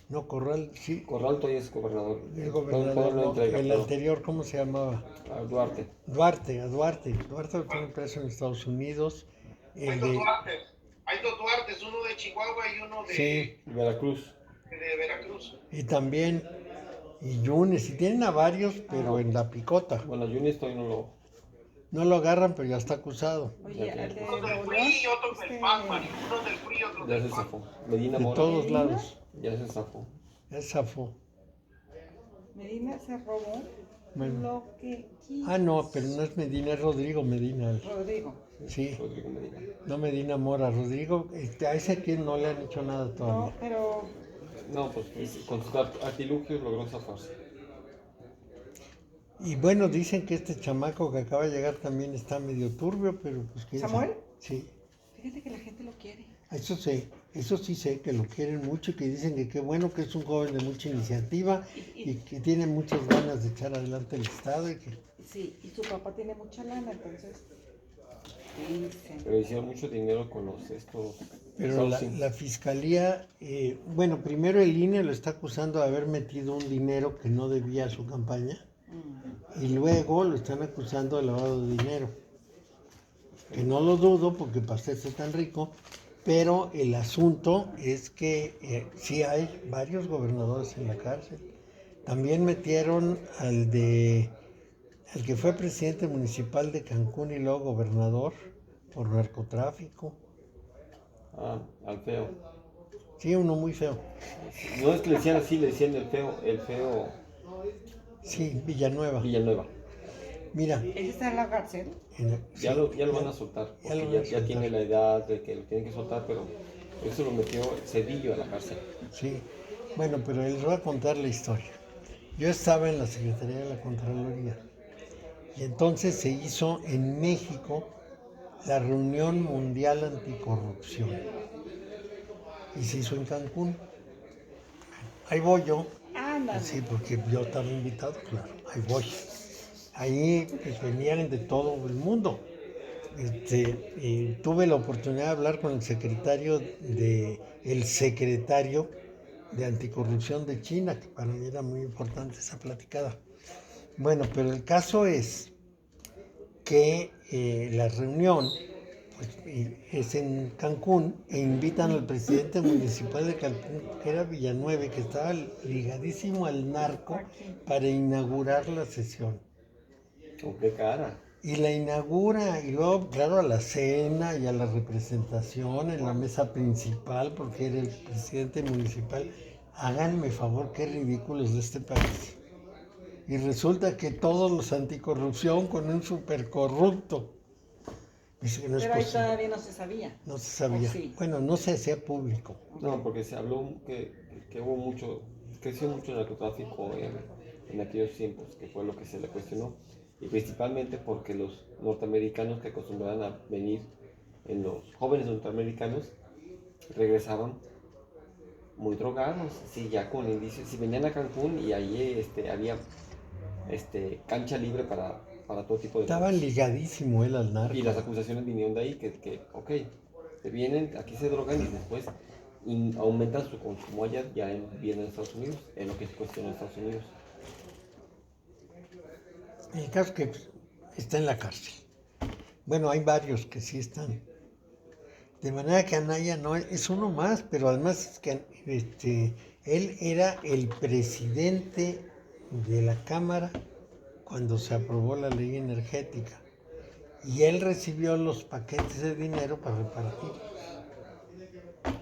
No, Corral, sí. Corral todavía es gobernador. El gobernador, no, el anterior, ¿cómo se llamaba? Duarte. Duarte lo tienen preso en Estados Unidos. Hay dos Duartes, uno de Chihuahua y uno de Veracruz. De Veracruz. Y también, y Yunes, y tienen a varios, pero en la picota. Bueno, Yunes todavía no lo agarran, pero ya está acusado. Oye, uno del PRI y otro del PAN, Mario. Uno del PRI y otro del PAN. Ya se zafó. Medina de Mora. todos lados. Ya se zafó. Ya zafó. Medina se robó lo que quiso. Ah, no, pero no es Medina, es Rodrigo Medina. Rodrigo. Sí. Rodrigo Medina. No Medina Mora, Rodrigo, a ese quien no le han hecho nada todavía. No, pero No, pues con sus artilugios logró zafarse. Y bueno, dicen que este chamaco que acaba de llegar también está medio turbio, pero pues quién ¿Samuel? sabe. Sí, Fíjate que la gente lo quiere. eso sé, eso sí sé, que lo quieren mucho y que dicen que qué bueno, que es un joven de mucha iniciativa y que tiene muchas ganas de echar adelante el Estado y que... Sí, y su papá tiene mucha lana, entonces dicen. Pero hicieron mucho dinero con estos. Pero Saucing. la fiscalía, bueno, primero el INE lo está acusando de haber metido un dinero que no debía a su campaña y luego lo están acusando de lavado de dinero. Que no lo dudo porque para hacerse tan rico, pero el asunto es que sí hay varios gobernadores en la cárcel. También metieron al que fue presidente municipal de Cancún y luego gobernador por narcotráfico. Ah, al feo. Sí, uno muy feo. No es que le decían así, le decían el feo Sí, Villanueva. Villanueva. Mira, ¿Él está en la cárcel? sí, Ya lo van a soltar, ya lo porque van a ya soltar. tiene la edad de que lo tienen que soltar, pero eso lo metió Cedillo a la cárcel. Sí, bueno, pero les voy a contar la historia. Yo estaba en la Secretaría de la Contraloría y entonces se hizo en México la reunión mundial anticorrupción y se hizo en Cancún. Ahí voy yo, Ándale. sí, porque yo estaba invitado, claro, ahí voy. Ahí pues, venían de todo el mundo. Tuve la oportunidad de hablar con el secretario de Anticorrupción de China, que para mí era muy importante esa platicada. Bueno, pero el caso es que la reunión pues, es en Cancún e invitan al presidente municipal de Cancún, que era Villanueva, que estaba ligadísimo al narco, para inaugurar la sesión. ¿Con qué cara? Y la inaugura, y luego, claro, a la cena y a la representación en la mesa principal, porque era el presidente municipal. Háganme favor, qué ridículos de este país. Y resulta que todos los anticorrupción con un super corrupto. Dice que no es Pero ahí posible. todavía no se sabía. No se sabía. ¿O sí? Bueno, no se hacía público. No, porque se habló que hubo mucho, creció mucho el narcotráfico en aquellos tiempos, que fue lo que se le cuestionó. Y principalmente porque los norteamericanos que acostumbraban a venir, en los jóvenes norteamericanos, regresaban muy drogados, sí, ya con indicios. Si venían a Cancún y ahí había cancha libre para todo tipo de Estaba cosas. ligadísimo él al narco. Y las acusaciones vinieron de ahí, ok, te vienen, aquí se drogan y después aumentan su consumo allá, vienen en Estados Unidos, en lo que se cuestiona en Estados Unidos. El caso es que está en la cárcel. Bueno, hay varios que sí están. De manera que Anaya no es uno más, pero además es que él era el presidente de la Cámara cuando se aprobó la ley energética. Y él recibió los paquetes de dinero para repartir.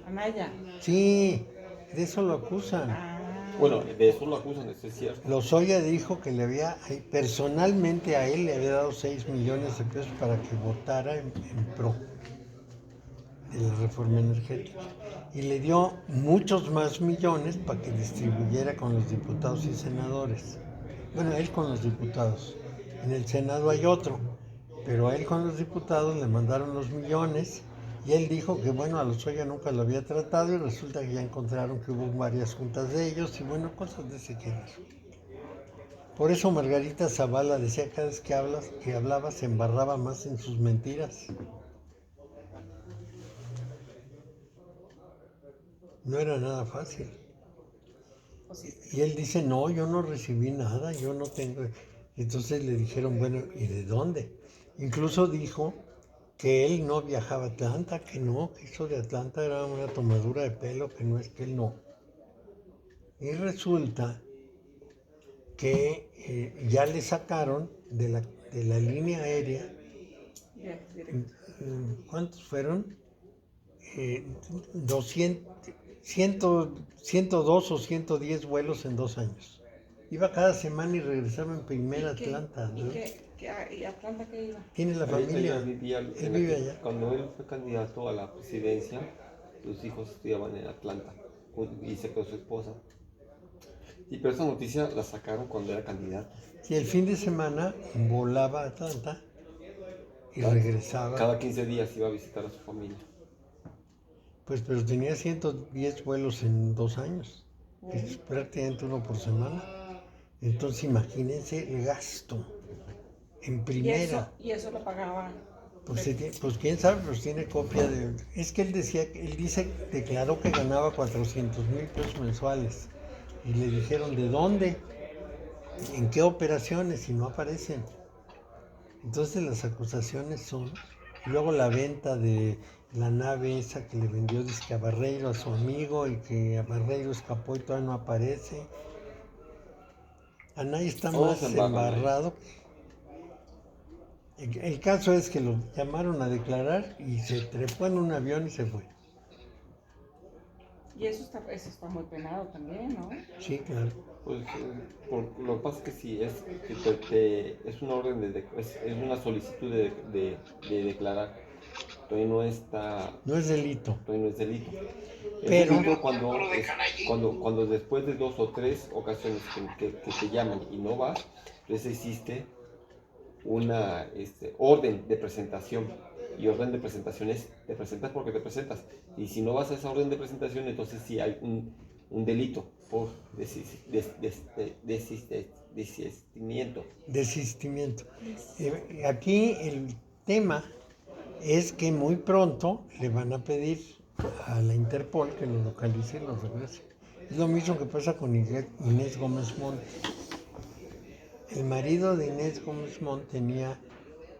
Anaya. Sí, de eso lo acusan. Ah. Bueno, de eso lo acusan, eso es cierto. Lozoya dijo que personalmente a él le había dado 6 millones de pesos para que votara en pro de la reforma energética. Y le dio muchos más millones para que distribuyera con los diputados y senadores. Bueno, él con los diputados. En el Senado hay otro, pero a él con los diputados le mandaron los millones y él dijo que bueno, a Lozoya nunca lo había tratado y resulta que ya encontraron que hubo varias juntas de ellos y bueno, cosas de ese género. Por eso Margarita Zavala decía cada vez que hablaba se embarraba más en sus mentiras. No era nada fácil. Y él dice, no, yo no recibí nada, yo no tengo... Entonces le dijeron, bueno, ¿y de dónde? Incluso dijo que él no viajaba a Atlanta, que no, que eso de Atlanta era una tomadura de pelo, que no es que él no. Y resulta que ya le sacaron de la línea aérea, ¿cuántos fueron? 102 o 110 vuelos en 2 años. Iba cada semana y regresaba en primera a Atlanta. ¿No? ¿Y Atlanta qué iba? Tiene la familia. Él Él vive allá. Cuando él fue candidato a la presidencia, sus hijos estudiaban en Atlanta. y se quedó su esposa. Y pero esa noticia la sacaron cuando era candidato. Y el fin de semana volaba a Atlanta y regresaba. Cada 15 días iba a visitar a su familia. Pues, pero tenía 110 vuelos en 2 años, que es prácticamente uno por semana. Entonces, imagínense el gasto en primera. Y eso lo pagaba. Pues quién sabe, pues tiene copia de... Es que él declaró que ganaba 400,000 pesos mensuales. Y le dijeron, ¿de dónde? ¿En qué operaciones? Y no aparecen. Entonces las acusaciones son... Luego la venta de la nave esa que le vendió disque a Barreiro a su amigo y que a Barreiro escapó y todavía no aparece. Anaya está Todos más embarran, embarrado. El caso es que lo llamaron a declarar y se trepó en un avión y se fue. Y eso está muy penado también, ¿no? Sí, claro. Pues lo que pasa es que sí, es, es una orden es una solicitud de declarar. Todavía no está. No es delito. Todavía no es delito. Pero- Es delito cuando después de 2 o 3 ocasiones que te llaman y no vas, entonces existe una orden de presentación. Y orden de presentación es, te presentas porque te presentas. Y si no vas a esa orden de presentación, entonces sí hay un delito por desistimiento. Desistimiento. Aquí el tema es que muy pronto le van a pedir a la Interpol que lo localice y lo regrese. Es lo mismo que pasa con Inés Gómez Mont. El marido de Inés Gómez Mont tenía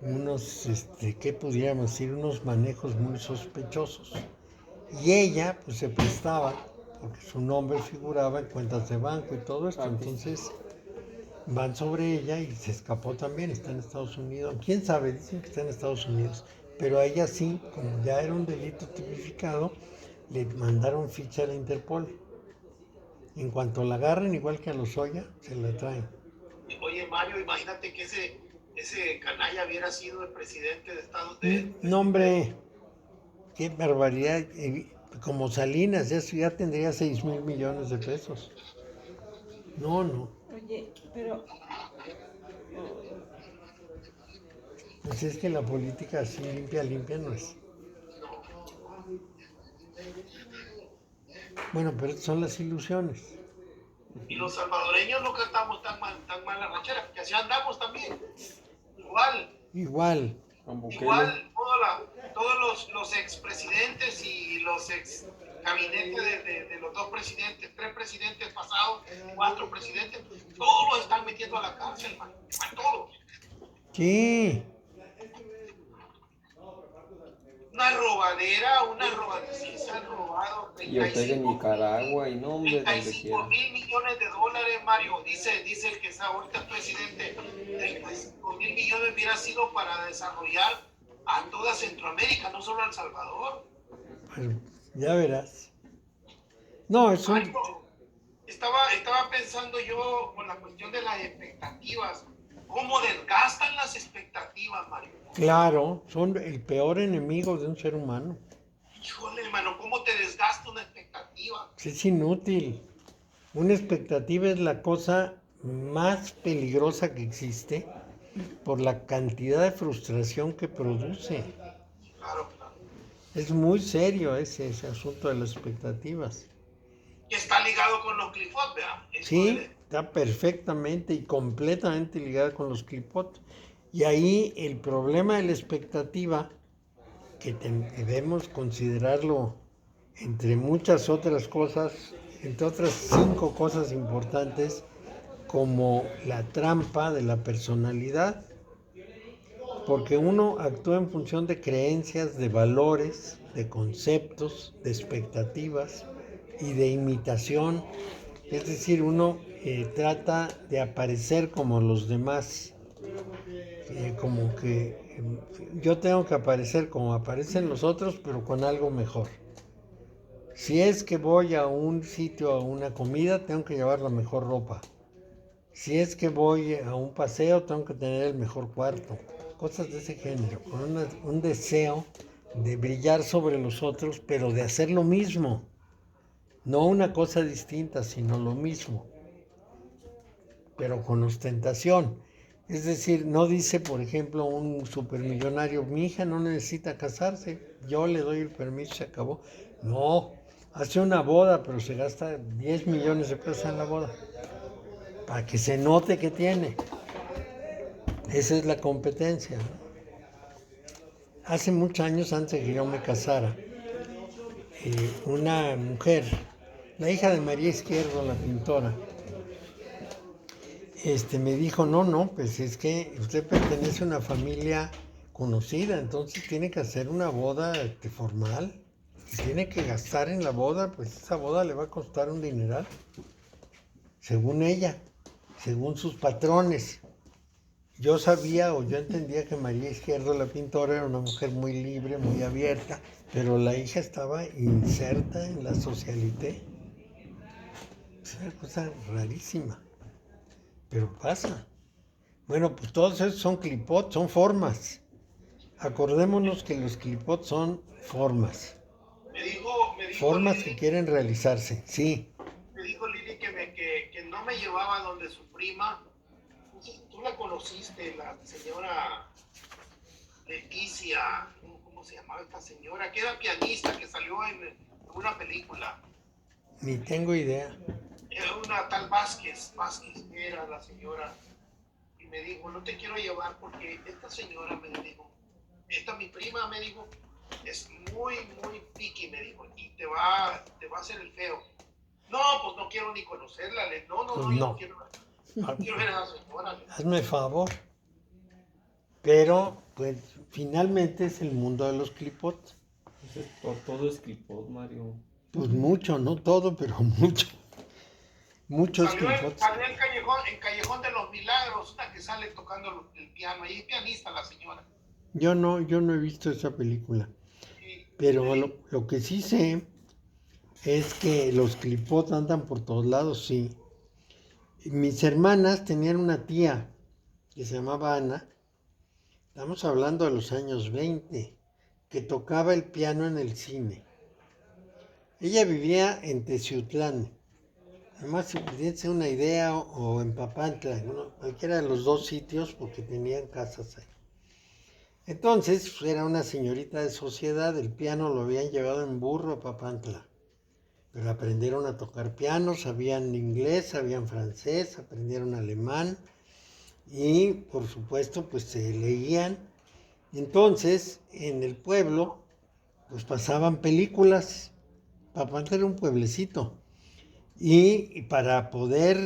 unos, ¿qué pudiéramos decir? Unos manejos muy sospechosos. Y ella, pues se prestaba, porque su nombre figuraba en cuentas de banco y todo esto. Entonces, van sobre ella y se escapó también, está en Estados Unidos. ¿Quién sabe? Dicen que está en Estados Unidos. Pero a ella sí, como ya era un delito tipificado, le mandaron ficha a la Interpol. En cuanto la agarren, igual que a Lozoya, se la traen. Oye, Mario, imagínate que ese canalla hubiera sido el presidente de Estados Unidos. No, hombre, qué barbaridad. Como Salinas, ya tendría 6,000 millones de pesos. No. Oye, pero Pues es que la política así limpia no es. Bueno, pero son las ilusiones. Y los salvadoreños no cantamos tan mal la ranchera, que así andamos también. Igual. Con Bukele. Igual todos los expresidentes y los ex gabinetes de los 2 presidentes, 3 presidentes pasados, 4 presidentes, todos los están metiendo a la cárcel, man. A todos. Sí. Una robadera, sí, se han robado Y Ortega en Nicaragua y nombre donde 35 quiera. mil millones de dólares, Mario, dice el que es ahorita presidente. 35 mil millones hubiera sido para desarrollar a toda Centroamérica, no solo a El Salvador. Pues ya verás. No, eso. Mario, estaba pensando yo con la cuestión de las expectativas. ¿Cómo desgastan las expectativas, Mario? Claro, son el peor enemigo de un ser humano. Híjole, hermano, ¿cómo te desgasta una expectativa? Es inútil. Una expectativa es la cosa más peligrosa que existe por la cantidad de frustración que produce. Claro. Es muy serio ese asunto de las expectativas. Que está ligado con los Clifford, ¿verdad? Sí, está perfectamente y completamente ligada con los clipot. Y ahí el problema de la expectativa, que debemos considerarlo entre muchas otras cosas, entre otras 5 cosas importantes, como la trampa de la personalidad, porque uno actúa en función de creencias, de valores, de conceptos, de expectativas y de imitación. Es decir, uno trata de aparecer como los demás, como que yo tengo que aparecer como aparecen los otros, pero con algo mejor. Si es que voy a un sitio, a una comida, tengo que llevar la mejor ropa. Si es que voy a un paseo, tengo que tener el mejor cuarto. Cosas de ese género, con un deseo de brillar sobre los otros, pero de hacer lo mismo. No una cosa distinta, sino lo mismo, pero con ostentación. Es decir, no dice, por ejemplo, un supermillonario, mi hija no necesita casarse, yo le doy el permiso, se acabó. No, hace una boda, pero se gasta 10 millones de pesos en la boda, para que se note que tiene. Esa es la competencia. Hace muchos años, antes de que yo me casara, una mujer, la hija de María Izquierdo, la pintora, me dijo, no, pues es que usted pertenece a una familia conocida, entonces tiene que hacer una boda formal, y tiene que gastar en la boda, pues esa boda le va a costar un dineral, según ella, según sus patrones. Yo sabía o yo entendía que María Izquierdo, la pintora, era una mujer muy libre, muy abierta, pero la hija estaba inserta en la socialité. Es una cosa rarísima, pero pasa. Bueno, pues todos esos son clipots, son formas. Acordémonos que los clipots son formas. Me dijo Formas Lili, que quieren realizarse, sí. me dijo Lili que no me llevaba donde su prima. No sé si tú la conociste, la señora Leticia, ¿cómo se llamaba esta señora? Que era pianista, que salió en una película. Ni tengo idea. Era una tal Vázquez era la señora. Y me dijo, no te quiero llevar porque esta señora me dijo, mi prima me dijo, es muy piqui, me dijo, y te va a hacer el feo. No, pues no quiero ni conocerla. No, Pues yo no. no quiero ver a la señora. Hazme favor. Pero, pues, finalmente es el mundo de los clipots. Todo es clipot, Mario. Pues mucho, no todo, pero mucho. Muchos Salió clipots. en Callejón de los Milagros, una que sale tocando el piano. Ahí es pianista la señora. Yo no he visto esa película. Sí, Pero sí. lo que sí sé es que los clipots andan por todos lados, sí. Mis hermanas tenían una tía que se llamaba Ana, estamos hablando de los años 20, que tocaba el piano en el cine. Ella vivía en Teciutlán, además si pudiese una idea, o en Papantla, cualquiera de los dos sitios, porque tenían casas ahí. Entonces era una señorita de sociedad, el piano lo habían llevado en burro a Papantla. Pero aprendieron a tocar piano, sabían inglés, sabían francés, aprendieron alemán y por supuesto pues se leían. Entonces en el pueblo pues pasaban películas. Papantla era un pueblecito y para poder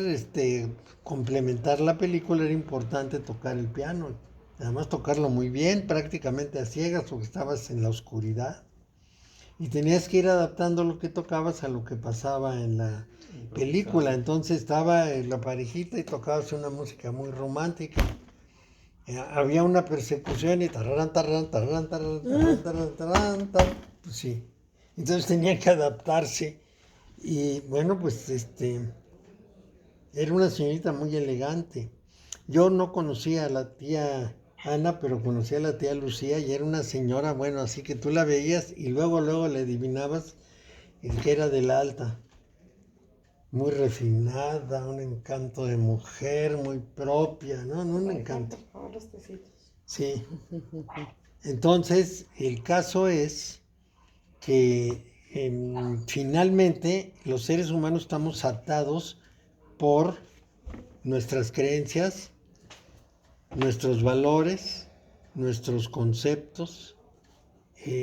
complementar la película era importante tocar el piano. Además tocarlo muy bien, prácticamente a ciegas porque estabas en la oscuridad. Y tenías que ir adaptando lo que tocabas a lo que pasaba en la película. Entonces estaba la parejita y tocabas una música muy romántica. Había una persecución y tararán, tararán, tararán, tararán, tararán, tararán, tararán, tararán. Pues sí. Entonces tenían que adaptarse. Y bueno, pues era una señorita muy elegante. Yo no conocía a la tía Ana, pero conocía a la tía Lucía y era una señora, bueno, así que tú la veías y luego le adivinabas el que era de la alta. Muy refinada, un encanto de mujer, muy propia, ¿no? Un encanto. Por favor, los tecitos. Sí. Entonces, el caso es que finalmente los seres humanos estamos atados por nuestras creencias, nuestros valores, nuestros conceptos,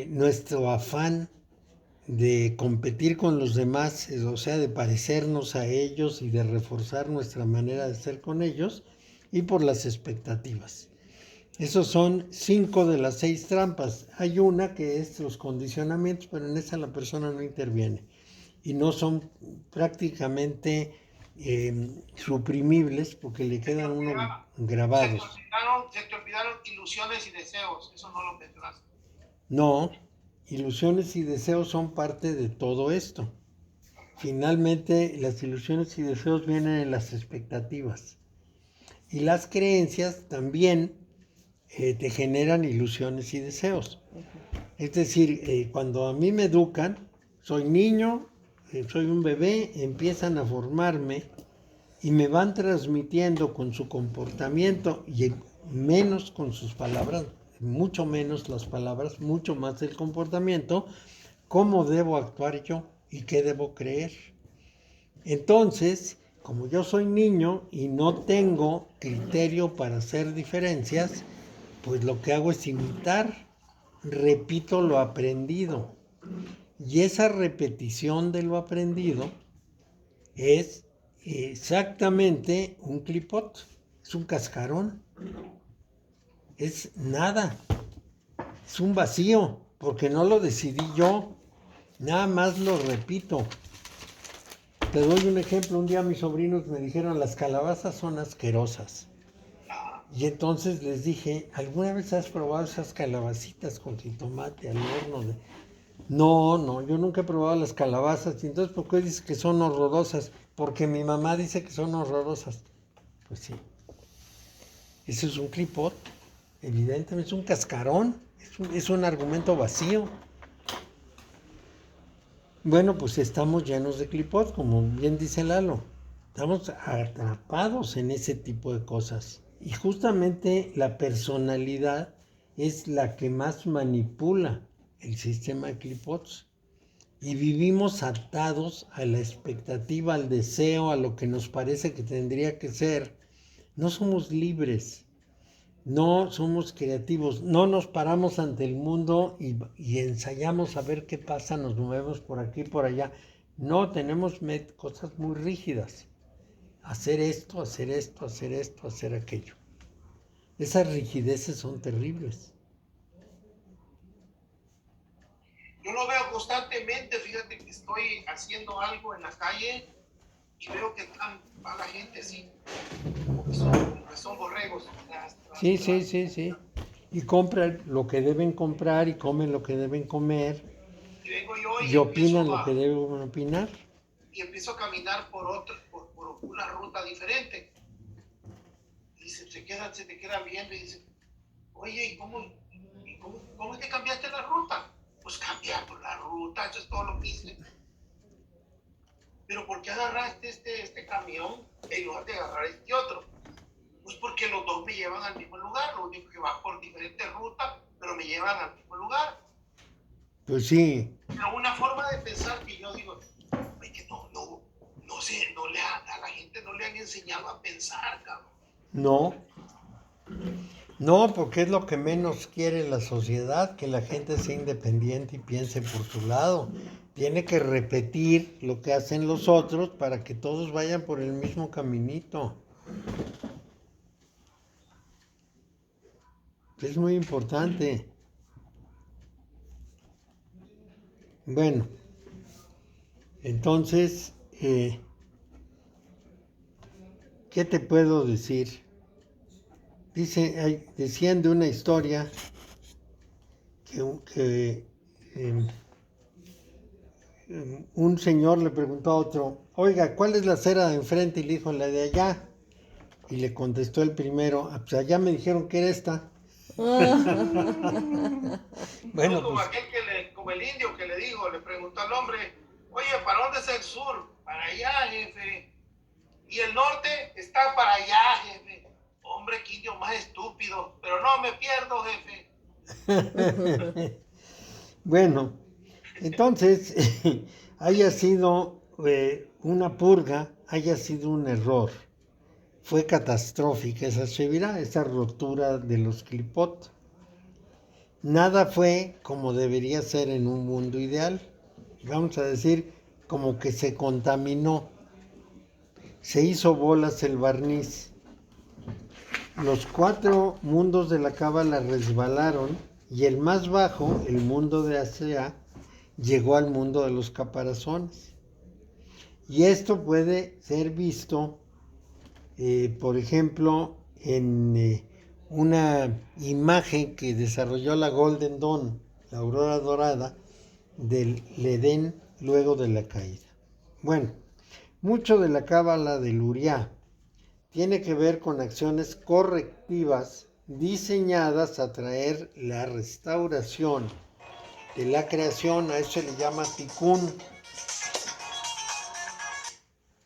nuestro afán de competir con los demás, o sea, de parecernos a ellos y de reforzar nuestra manera de ser con ellos, y por las expectativas. Esos son 5 de las 6 trampas. Hay una que es los condicionamientos, pero en esa la persona no interviene y no son prácticamente suprimibles porque le quedan uno grabados. Se te olvidaron ilusiones y deseos, eso no lo mencionaste. No, ilusiones y deseos son parte de todo esto. Finalmente, las ilusiones y deseos vienen en las expectativas. Y las creencias también te generan ilusiones y deseos. Es decir, cuando a mí me educan, soy niño, soy un bebé, empiezan a formarme y me van transmitiendo con su comportamiento y menos con sus palabras, mucho menos las palabras, mucho más el comportamiento, cómo debo actuar yo y qué debo creer. Entonces, como yo soy niño y no tengo criterio para hacer diferencias, pues lo que hago es imitar, repito lo aprendido. Y esa repetición de lo aprendido es exactamente un clipot, es un cascarón, es nada, es un vacío, porque no lo decidí yo, nada más lo repito. Te doy un ejemplo, un día mis sobrinos me dijeron, las calabazas son asquerosas. Y entonces les dije, ¿alguna vez has probado esas calabacitas con jitomate al horno? No, yo nunca he probado las calabazas. Y entonces, ¿por qué dices que son horrorosas? Porque mi mamá dice que son horrorosas. Pues sí. Eso es un clipot, evidentemente, es un cascarón, es un argumento vacío. Bueno, pues estamos llenos de clipot, como bien dice Lalo. Estamos atrapados en ese tipo de cosas. Y justamente la personalidad es la que más manipula el sistema de clipots. Y vivimos atados a la expectativa, al deseo, a lo que nos parece que tendría que ser. No somos libres, no somos creativos, no nos paramos ante el mundo y ensayamos a ver qué pasa, nos movemos por aquí, por allá. No, tenemos cosas muy rígidas. Hacer esto, hacer esto, hacer esto, hacer aquello. Esas rigideces son terribles. Yo lo veo constantemente, fíjate que estoy haciendo algo en la calle y veo que va la gente así, como que son borregos. Sí. Y compran lo que deben comprar y comen lo que deben comer. Y vengo yo y opinan lo que deben opinar. Y empiezo a caminar por una ruta diferente. Y se te queda viendo y dice, oye, ¿y cómo es que cambiaste la ruta? Pues cambiamos la ruta, eso es todo lo que hice. Pero ¿por qué agarraste este camión en lugar de agarrar este otro? Pues porque los dos me llevan al mismo lugar, lo único que van por diferentes rutas, pero me llevan al mismo lugar. Pues sí. Pero una forma de pensar que yo digo, es que no sé, a la gente no le han enseñado a pensar, cabrón. No, porque es lo que menos quiere la sociedad, que la gente sea independiente y piense por su lado. Tiene que repetir lo que hacen los otros para que todos vayan por el mismo caminito. Es muy importante. Bueno, entonces, ¿qué te puedo decir? Decían de una historia que un señor le preguntó a otro, oiga, ¿cuál es la acera de enfrente? Y le dijo, la de allá. Y le contestó el primero, pues allá me dijeron que era esta. Bueno, como el indio que le dijo, le preguntó al hombre, oye, ¿para dónde es el sur? Para allá, jefe. Y el norte está para allá, jefe. Hombre, qué indio más estúpido, pero no me pierdo, jefe. Bueno, entonces, haya sido una purga, haya sido un error. Fue catastrófica esa Shevirá, esa rotura de los clipot. Nada fue como debería ser en un mundo ideal. Vamos a decir, como que se contaminó. Se hizo bolas el barniz. Los 4 mundos de la cábala resbalaron y el más bajo, el mundo de Asea, llegó al mundo de los caparazones. Y esto puede ser visto, por ejemplo, en una imagen que desarrolló la Golden Dawn, la aurora dorada, del Edén luego de la caída. Bueno, mucho de la cábala del Uriá tiene que ver con acciones correctivas diseñadas a traer la restauración de la creación, a eso se le llama tikkun.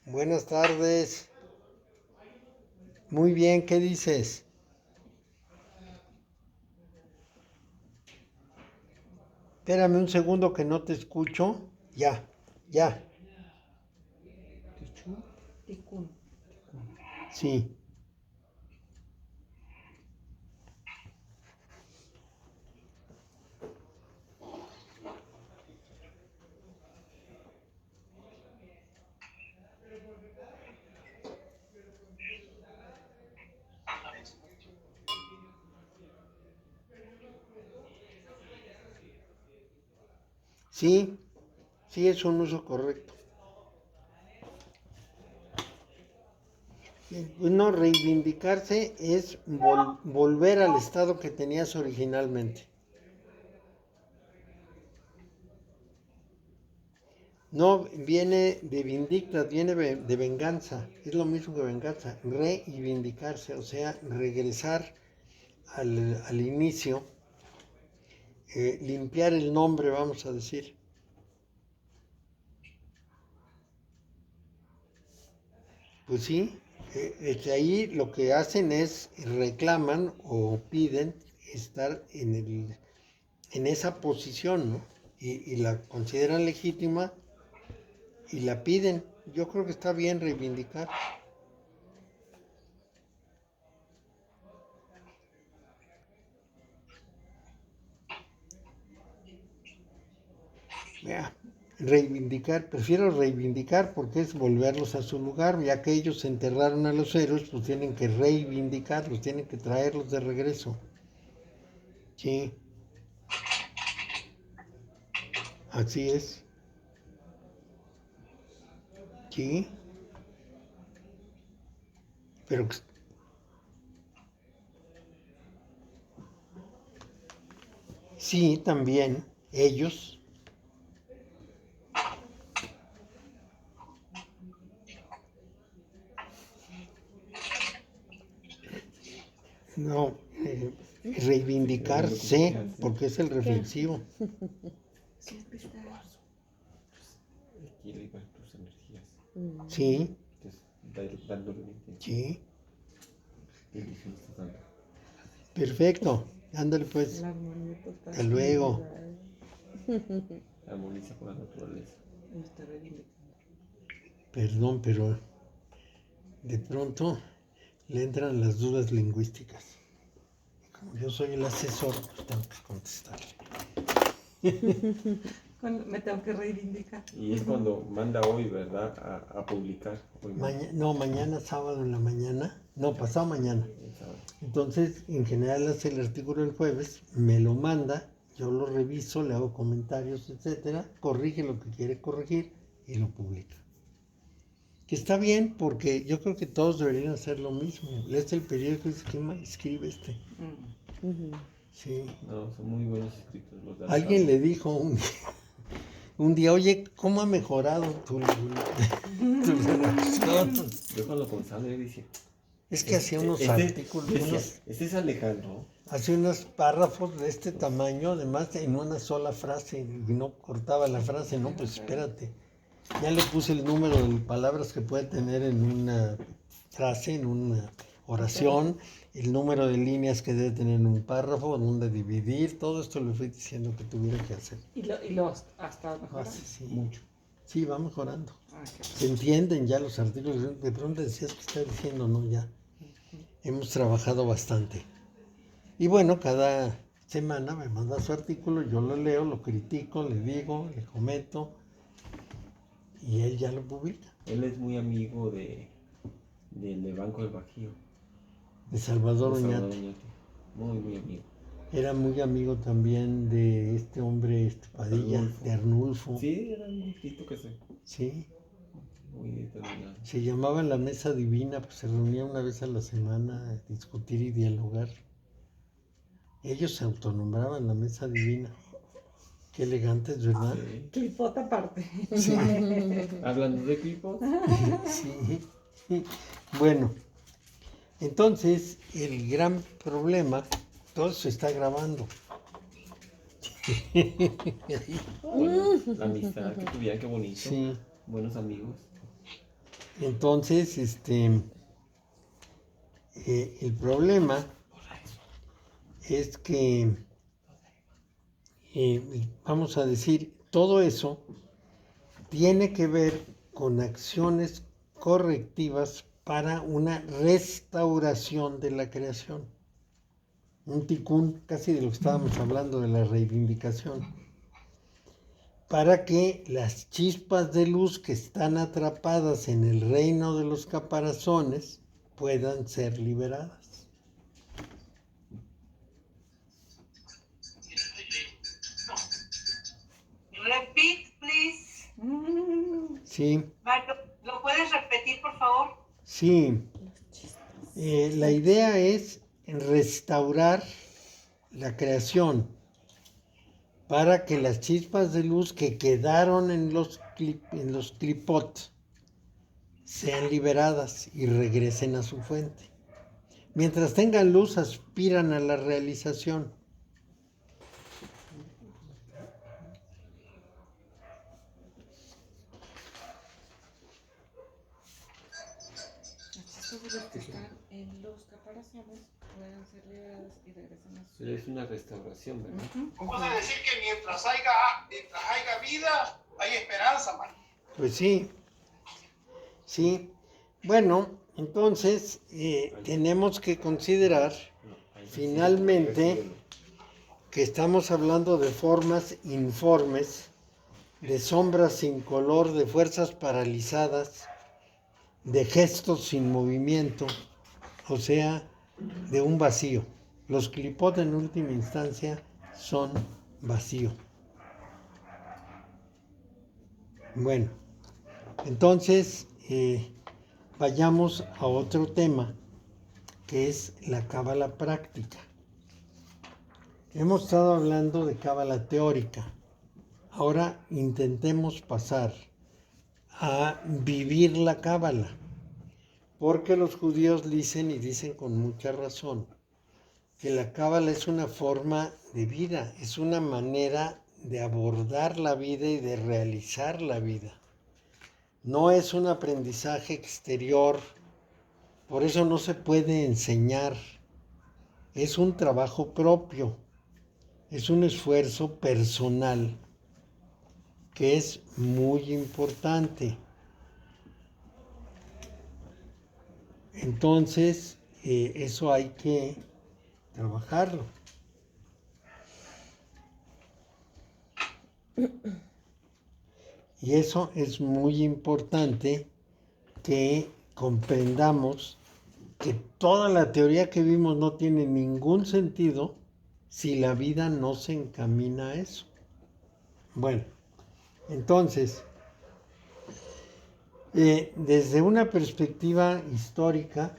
Buenas tardes. Muy bien, ¿qué dices? Espérame un segundo que no te escucho. Ya, ya. Ticún. Sí. Sí, sí, es un uso correcto. No, reivindicarse es volver al estado que tenías originalmente. No viene de vindictas, viene de venganza. Es lo mismo que venganza. Reivindicarse, o sea, regresar al inicio, limpiar el nombre, vamos a decir. Pues sí, desde ahí lo que hacen es reclaman o piden estar en esa posición, ¿no? Y la consideran legítima y la piden. Yo creo que está bien reivindicar. Vea, prefiero reivindicar porque es volverlos a su lugar, ya que ellos enterraron a los héroes, pues tienen que reivindicarlos, tienen que traerlos de regreso. Sí, así es. Sí, pero sí, también ellos. No, reivindicarse, porque es el reflexivo. Equilibrar tus energías. Sí, Entonces, dándole una intención. sí, ¿Qué intención estás dando? perfecto. Ándale pues, La armonía total. hasta luego. Armoniza con la naturaleza. Y está reivindicando. Perdón, pero de pronto le entran las dudas lingüísticas. Y como yo soy el asesor, pues tengo que contestarle. Me tengo que reivindicar. Y es cuando manda hoy, ¿verdad? A publicar. Hoy Mañana sábado en la mañana. No, pasado mañana. el sábado. Entonces, en general hace el artículo el jueves, me lo manda, yo lo reviso, le hago comentarios, etcétera, corrige lo que quiere corregir y lo publica. Que está bien, porque yo creo que todos deberían hacer lo mismo. Lees el periódico y dices, ¿quién más escribe este? Sí. No, son muy buenos escritos los de Alguien le dijo un día, oye, ¿cómo ha mejorado tu redacción? Yo cuando comenzaba a leer decía, Es que hacía unos artículos, este es Alejandro. hacía unos párrafos de este tamaño, además en una sola frase, y no cortaba la frase, no, pues espérate. Ya le puse el número de palabras que puede tener en una frase, en una oración, el número de líneas que debe tener en un párrafo, dónde dividir, todo esto le fui diciendo que tuviera que hacer. Y lo hasta mejor. Sí, mucho. Sí, va mejorando. Qué Se entienden ya los artículos. De pronto decías que está diciendo, no, ya. Hemos trabajado bastante. Y bueno, cada semana me manda su artículo, yo lo leo, lo critico, le digo, le comento y él ya lo publica. Él es muy amigo del Banco del Bajío. De Salvador Oñate. Muy, muy amigo. Era muy amigo también de este hombre, Padilla, Arnulfo. de Arnulfo. Sí, era un grupito que Sí. muy determinado. Se llamaba La Mesa Divina, pues se reunía una vez a la semana a discutir y dialogar. Ellos se autonombraban La Mesa Divina. Qué elegantes, ¿verdad? Sí. Clipota aparte. Sí. Hablando de clipos. Sí. Bueno, entonces el gran problema, todo se está grabando. Bueno, la amistad que tuvieran, qué bonito. Sí. Buenos amigos. Entonces, el problema es que, vamos a decir, todo eso tiene que ver con acciones correctivas para una restauración de la creación. Un ticún, casi de lo que estábamos hablando de la reivindicación, para que las chispas de luz que están atrapadas en el reino de los caparazones puedan ser liberadas. Repeat, please. Sí, Marco, ¿lo puedes repetir, por favor? sí. La idea es restaurar la creación para que las chispas de luz que quedaron en los clipot sean liberadas y regresen a su fuente. Mientras tengan luz, aspiran a la realización. Las chispas de luz que están en los caparazones pueden ser liberadas y regresan a su... Sí, es una restauración, ¿verdad? Vamos a decir que mientras haya vida, hay esperanza, man. Pues sí, sí. Bueno, entonces tenemos que considerar finalmente que estamos hablando de formas informes, de sombras sin color, de fuerzas paralizadas, de gestos sin movimiento, o sea, de un vacío. Los clipot en última instancia son vacío. Bueno, entonces vayamos a otro tema, que es la cábala práctica. Hemos estado hablando de cábala teórica. Ahora intentemos pasar a vivir la cábala, porque los judíos dicen, y dicen con mucha razón, que la cábala es una forma de vida, es una manera de abordar la vida y de realizar la vida. No es un aprendizaje exterior, por eso no se puede enseñar. Es un trabajo propio, es un esfuerzo personal que es muy importante. Entonces, eso hay que trabajarlo. Y eso es muy importante que comprendamos que toda la teoría que vimos no tiene ningún sentido si la vida no se encamina a eso. Bueno, entonces, desde una perspectiva histórica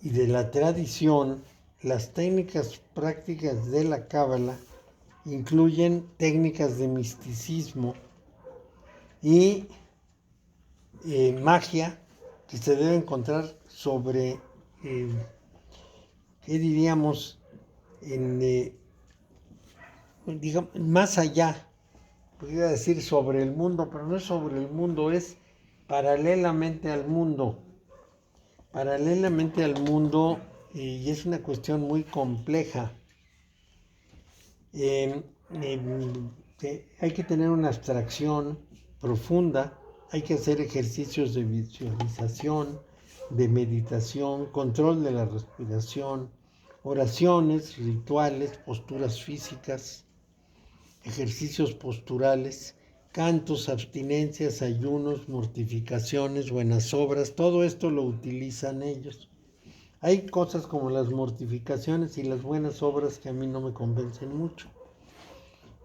y de la tradición, las técnicas prácticas de la cábala incluyen técnicas de misticismo y magia que se debe encontrar sobre, ¿qué diríamos? Digamos, más allá, podría decir sobre el mundo, pero no es sobre el mundo, es paralelamente al mundo. Paralelamente al mundo, y es una cuestión muy compleja. Hay que tener una abstracción profunda, hay que hacer ejercicios de visualización, de meditación, control de la respiración, oraciones, rituales, posturas físicas, ejercicios posturales, cantos, abstinencias, ayunos, mortificaciones, buenas obras, todo esto lo utilizan ellos. Hay cosas como las mortificaciones y las buenas obras que a mí no me convencen mucho.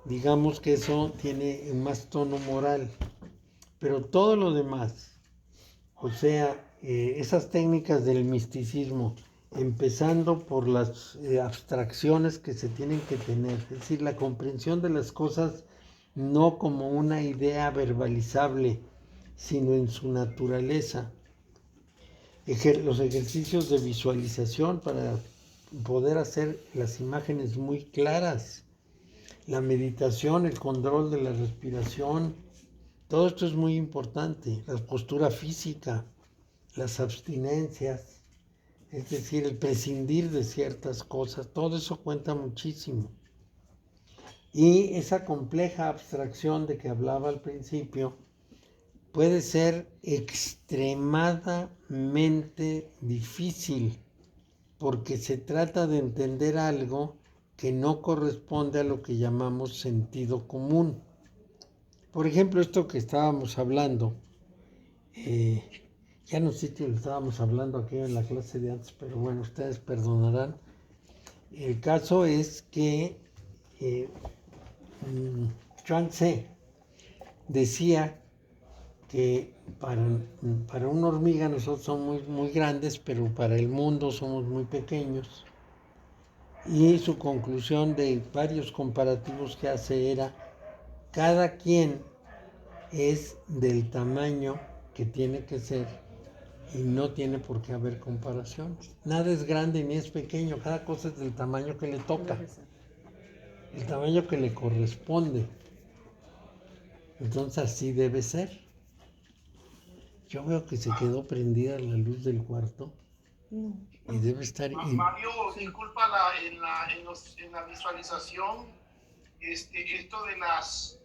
Digamos que eso tiene más tono moral, pero todo lo demás, o sea, esas técnicas del misticismo, empezando por las abstracciones que se tienen que tener, es decir, la comprensión de las cosas no como una idea verbalizable, sino en su naturaleza. Los ejercicios de visualización para poder hacer las imágenes muy claras, la meditación, el control de la respiración, todo esto es muy importante, la postura física, las abstinencias, es decir, el prescindir de ciertas cosas, todo eso cuenta muchísimo. Y esa compleja abstracción de que hablaba al principio puede ser extremadamente difícil porque se trata de entender algo que no corresponde a lo que llamamos sentido común. Por ejemplo, esto que estábamos hablando, ya no sé si lo estábamos hablando aquí en la clase de antes, pero bueno, ustedes perdonarán. El caso es que Chuang Tse decía que para una hormiga nosotros somos muy grandes, pero para el mundo somos muy pequeños. Y su conclusión de varios comparativos que hace era, cada quien es del tamaño que tiene que ser y no tiene por qué haber comparaciones. Nada es grande ni es pequeño, cada cosa es del tamaño que le toca, el tamaño que le corresponde. Entonces así debe ser. Yo veo que se quedó prendida la luz del cuarto y debe estar... Mario, disculpa en la visualización, esto de las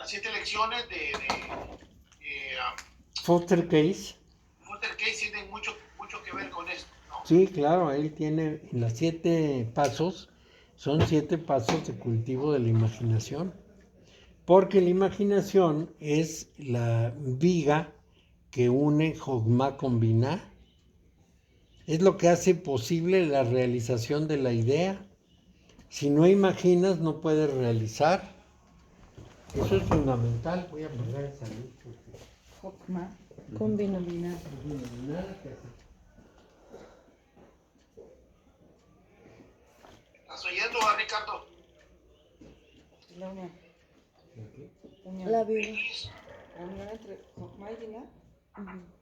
7 lecciones de Foster Case. Foster Case tiene mucho que ver con esto, ¿no? Sí, claro, él tiene las 7 pasos, son 7 pasos de cultivo de la imaginación. Porque la imaginación es la viga que une Jogma con Binah. Es lo que hace posible la realización de la idea. Si no imaginas, no puedes realizar. Eso es fundamental. Voy a apagar esa luz porque... Jokma, Combina. combinar. nada que hacer. ¿Estás oyendo, Ricardo? La unión. La vida. La unión entre Jokma y Binah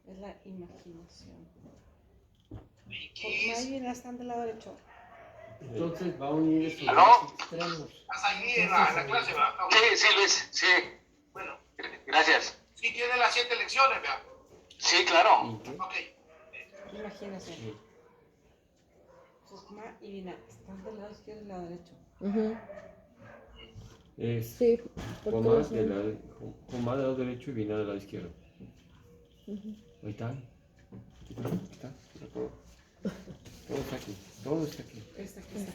es la imaginación. Jokma y Binah están del lado derecho. Entonces va a unir esos ¿Aló? dos extremos. ¿Estás ahí en la clase, verdad? Sí, Luis, sí. Bueno, Gracias. sí tiene las 7 lecciones, ¿verdad? Sí, claro. Ok. Imaginación. Jokma y Binah están del lado izquierdo y del lado derecho. Ujú. Es Sí, porque Joma los- del lado derecho y Binah del lado izquierdo. Ahí está. Aquí está. Todo está aquí. Todo está aquí. Esta aquí está.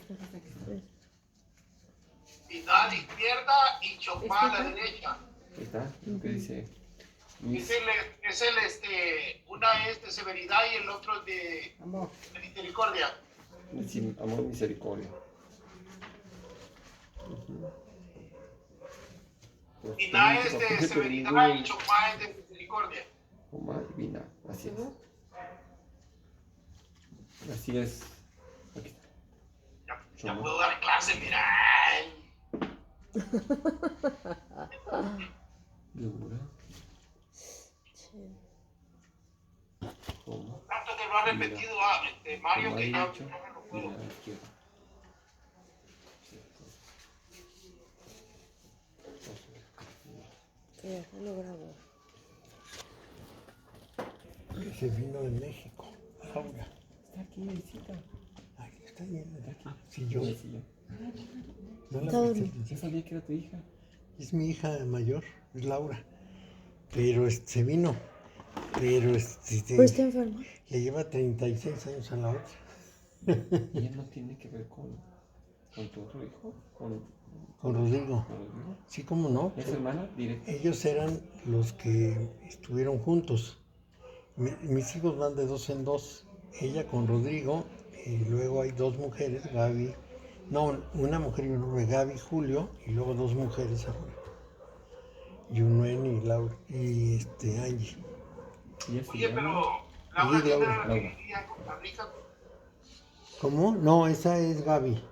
Binah a la izquierda y Chokmah a la derecha. Ahí está. Lo que dice. Una es de severidad y el otro es de Amor. misericordia. Amor y misericordia. Pues, Binah también es se de papel, pero severidad ninguno- y Chokmah es de misericordia. Joma y Binah. Así es. Así es. Aquí está. Ya Chokmah. puedo dar clase, mira. Segura. Joma. Tanto que lo ha repetido Mario Joma que ya derecho no lo y puedo. Binah izquierdo. que ya se lo grabó. Se vino de México. Laura. Está aquí, visita. Ahí está bien. Está aquí. Sí, yo. Sí, sí. No la Está presté bien. atención. Yo sabía que era tu hija. Es mi hija mayor, es Laura. Pero se vino. Pero Pues está enfermo. le lleva 36 años a la otra. Y ella no tiene que ver con tu otro hijo, Con Rodrigo. con Rodrigo. Sí, cómo no. ¿Es hermana directa? Ellos eran los que estuvieron juntos. Mis hijos van de 2 en 2. Ella con Rodrigo, y luego hay 2 mujeres, Gaby. No, una mujer y un hombre, Gaby, Julio, y luego 2 mujeres ahora. Yunuen y Laura, y Angie. Y ella se Oye, llama- pero Laura Sí, tiene Laura. la alegría en Costa Rica. ¿Cómo? No, esa es Gaby.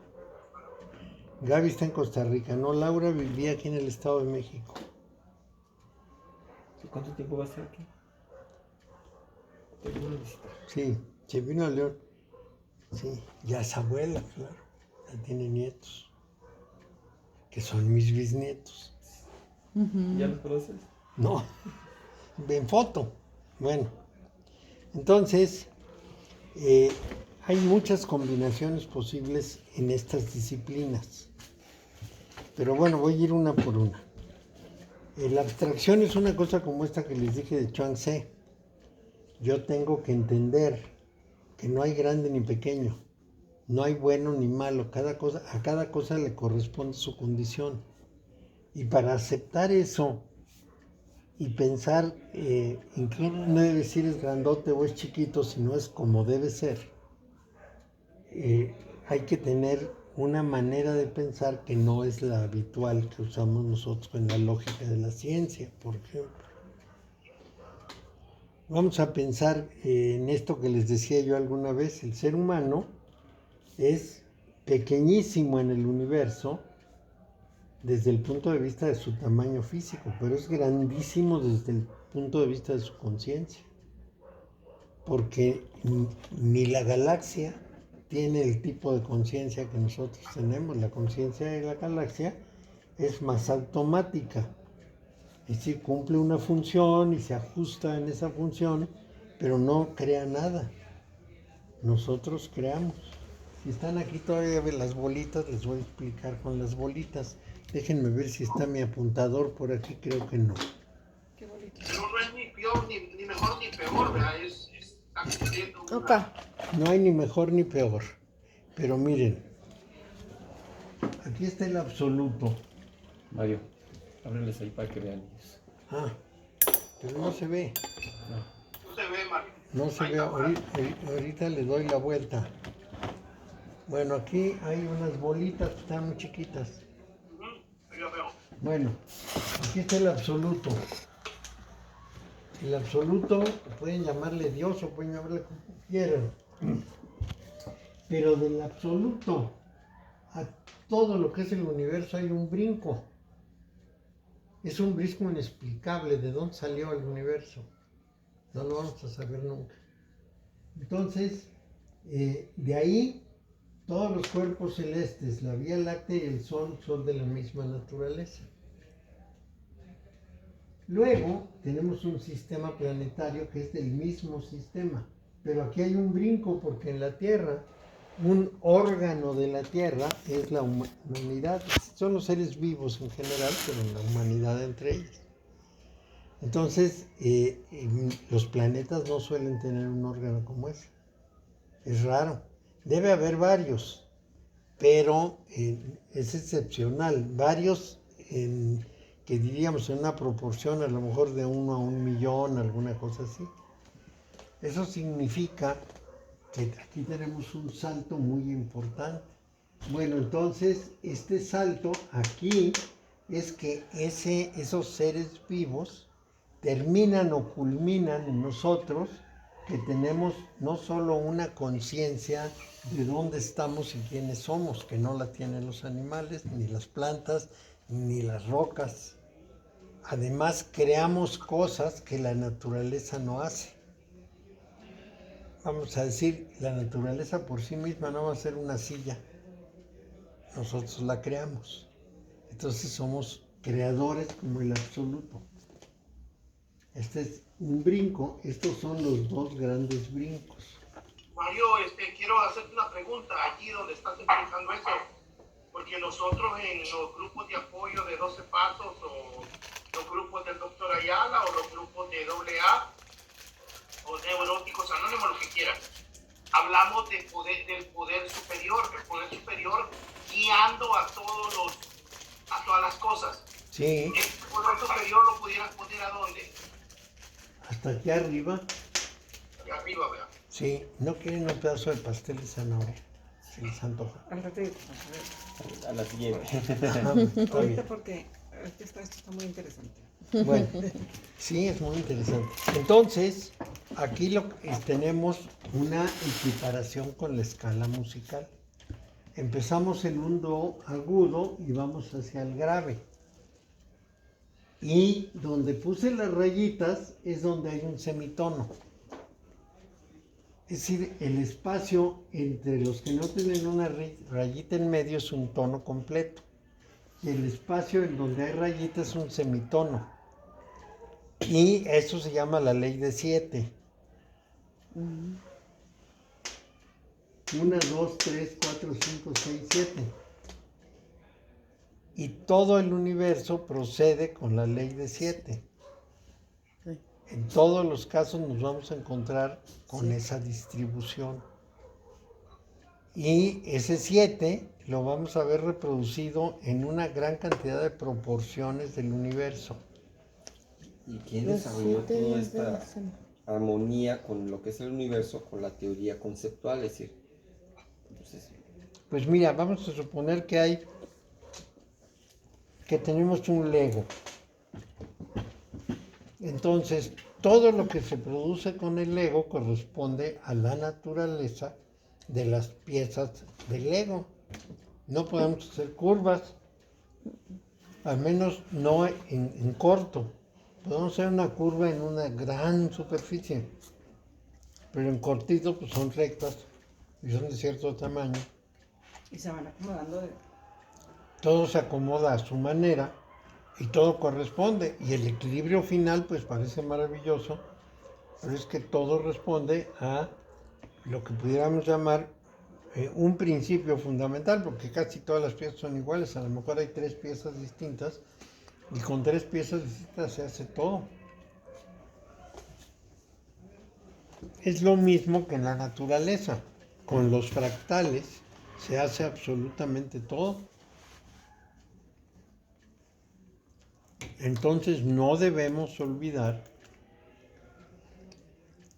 Gaby está en Costa Rica. No, Laura vivía aquí en el Estado de México. ¿Cuánto tiempo va a estar aquí? Te voy a visitar. Sí, se vino a León. Sí, ya es abuela, claro. Ya tiene nietos. Que son mis bisnietos. ¿Ya los conoces? No, en foto. Bueno, entonces hay muchas combinaciones posibles en estas disciplinas. Pero bueno, voy a ir una por una. La abstracción es una cosa como esta que les dije de Chuang Tzu. Yo tengo que entender que no hay grande ni pequeño, no hay bueno ni malo, a cada cosa le corresponde su condición. Y para aceptar eso y pensar en que uno no debe decir es grandote o es chiquito, sino es como debe ser, hay que tener una manera de pensar que no es la habitual que usamos nosotros en la lógica de la ciencia, por ejemplo. Vamos a pensar en esto que les decía yo alguna vez. El ser humano es pequeñísimo en el universo desde el punto de vista de su tamaño físico, pero es grandísimo desde el punto de vista de su conciencia, porque ni la galaxia tiene el tipo de conciencia que nosotros tenemos. La conciencia de la galaxia es más automática, es decir, cumple una función y se ajusta en esa función, pero no crea nada. Nosotros creamos. Si están aquí todavía las bolitas, les voy a explicar con las bolitas. Déjenme ver si está mi apuntador por aquí, creo que no. Qué bonito. Pero no es ni peor, ni mejor, ni peor, ¿verdad? Está cumpliendo una... Ok. No hay ni mejor ni peor. Pero miren, aquí está el absoluto. Mario, ábreles ahí para que vean. Ah, pero no se ve. No se ve, Mario. No se Ahí ve. está, Ahorita le doy la vuelta. Bueno, aquí hay unas bolitas que están muy chiquitas. Ahí lo veo. Bueno, aquí está el absoluto. El absoluto, pueden llamarle Dios o pueden llamarle como quieran. Pero del absoluto a todo lo que es el universo hay un brinco. Es un brinco inexplicable. ¿De dónde salió el universo? No lo vamos a saber nunca. Entonces, de ahí, todos los cuerpos celestes, la Vía Láctea y el Sol, son de la misma naturaleza. Luego, tenemos un sistema planetario que es del mismo sistema. Pero aquí hay un brinco porque en la Tierra, un órgano de la Tierra es la humanidad. Son los seres vivos en general, pero la humanidad entre ellos. Entonces, los planetas no suelen tener un órgano como ese. Es raro. Debe haber varios, pero es excepcional. Varios que diríamos en una proporción a lo mejor de 1 a 1.000.000, alguna cosa así. Eso significa que aquí tenemos un salto muy importante. Bueno, entonces, este salto aquí es que esos seres vivos terminan o culminan en nosotros, que tenemos no solo una conciencia de dónde estamos y quiénes somos, que no la tienen los animales, ni las plantas, ni las rocas. Además, creamos cosas que la naturaleza no hace. Vamos a decir, la naturaleza por sí misma no va a ser una silla. Nosotros la creamos. Entonces somos creadores como el absoluto. Este es un brinco. Estos son los dos grandes brincos. Mario, quiero hacerte una pregunta aquí donde estás explicando eso, porque nosotros en los grupos de apoyo de 12 Pasos o los grupos del Dr. Ayala o los grupos de AA o neuróticos anónimos, lo que quieran, hablamos del poder superior, el poder superior guiando a todas las cosas. Sí. El poder superior lo pudieras poner ¿a dónde? Hasta aquí arriba. Aquí arriba, ¿verdad? Sí. ¿No quieren un pedazo de pastel de zanahoria? Se les antoja. Al ratito, A la siguiente. Ajá, está ahorita bien. porque esto está muy interesante. Bueno, sí, es muy interesante. Entonces, aquí tenemos una equiparación con la escala musical. Empezamos en un do agudo y vamos hacia el grave. Y donde puse las rayitas es donde hay un semitono. Es decir, el espacio entre los que no tienen una rayita en medio es un tono completo. Y el espacio en donde hay rayitas es un semitono. Y eso se llama la ley de 7. 1, 2, 3, 4, 5, 6, 7. Y todo el universo procede con la ley de 7. Sí. En todos los casos nos vamos a encontrar con esa distribución. Y ese 7 lo vamos a ver reproducido en una gran cantidad de proporciones del universo. ¿Y quién Los desarrolló 7 toda días de la esta semana. armonía con lo que es el universo, con la teoría conceptual? Es decir, entonces, Pues mira, vamos a suponer que tenemos un Lego. Entonces, todo lo que se produce con el Lego corresponde a la naturaleza de las piezas del Lego. No podemos hacer curvas, al menos no en corto. Podemos hacer una curva en una gran superficie, pero en cortito pues son rectas y son de cierto tamaño. Y se van acomodando de... Todo se acomoda a su manera y todo corresponde. Y el equilibrio final pues parece maravilloso, pero es que todo responde a lo que pudiéramos llamar un principio fundamental, porque casi todas las piezas son iguales. A lo mejor hay 3 piezas distintas y con 3 piezas distintas se hace todo. Es lo mismo que en la naturaleza. Con los fractales se hace absolutamente todo. Entonces no debemos olvidar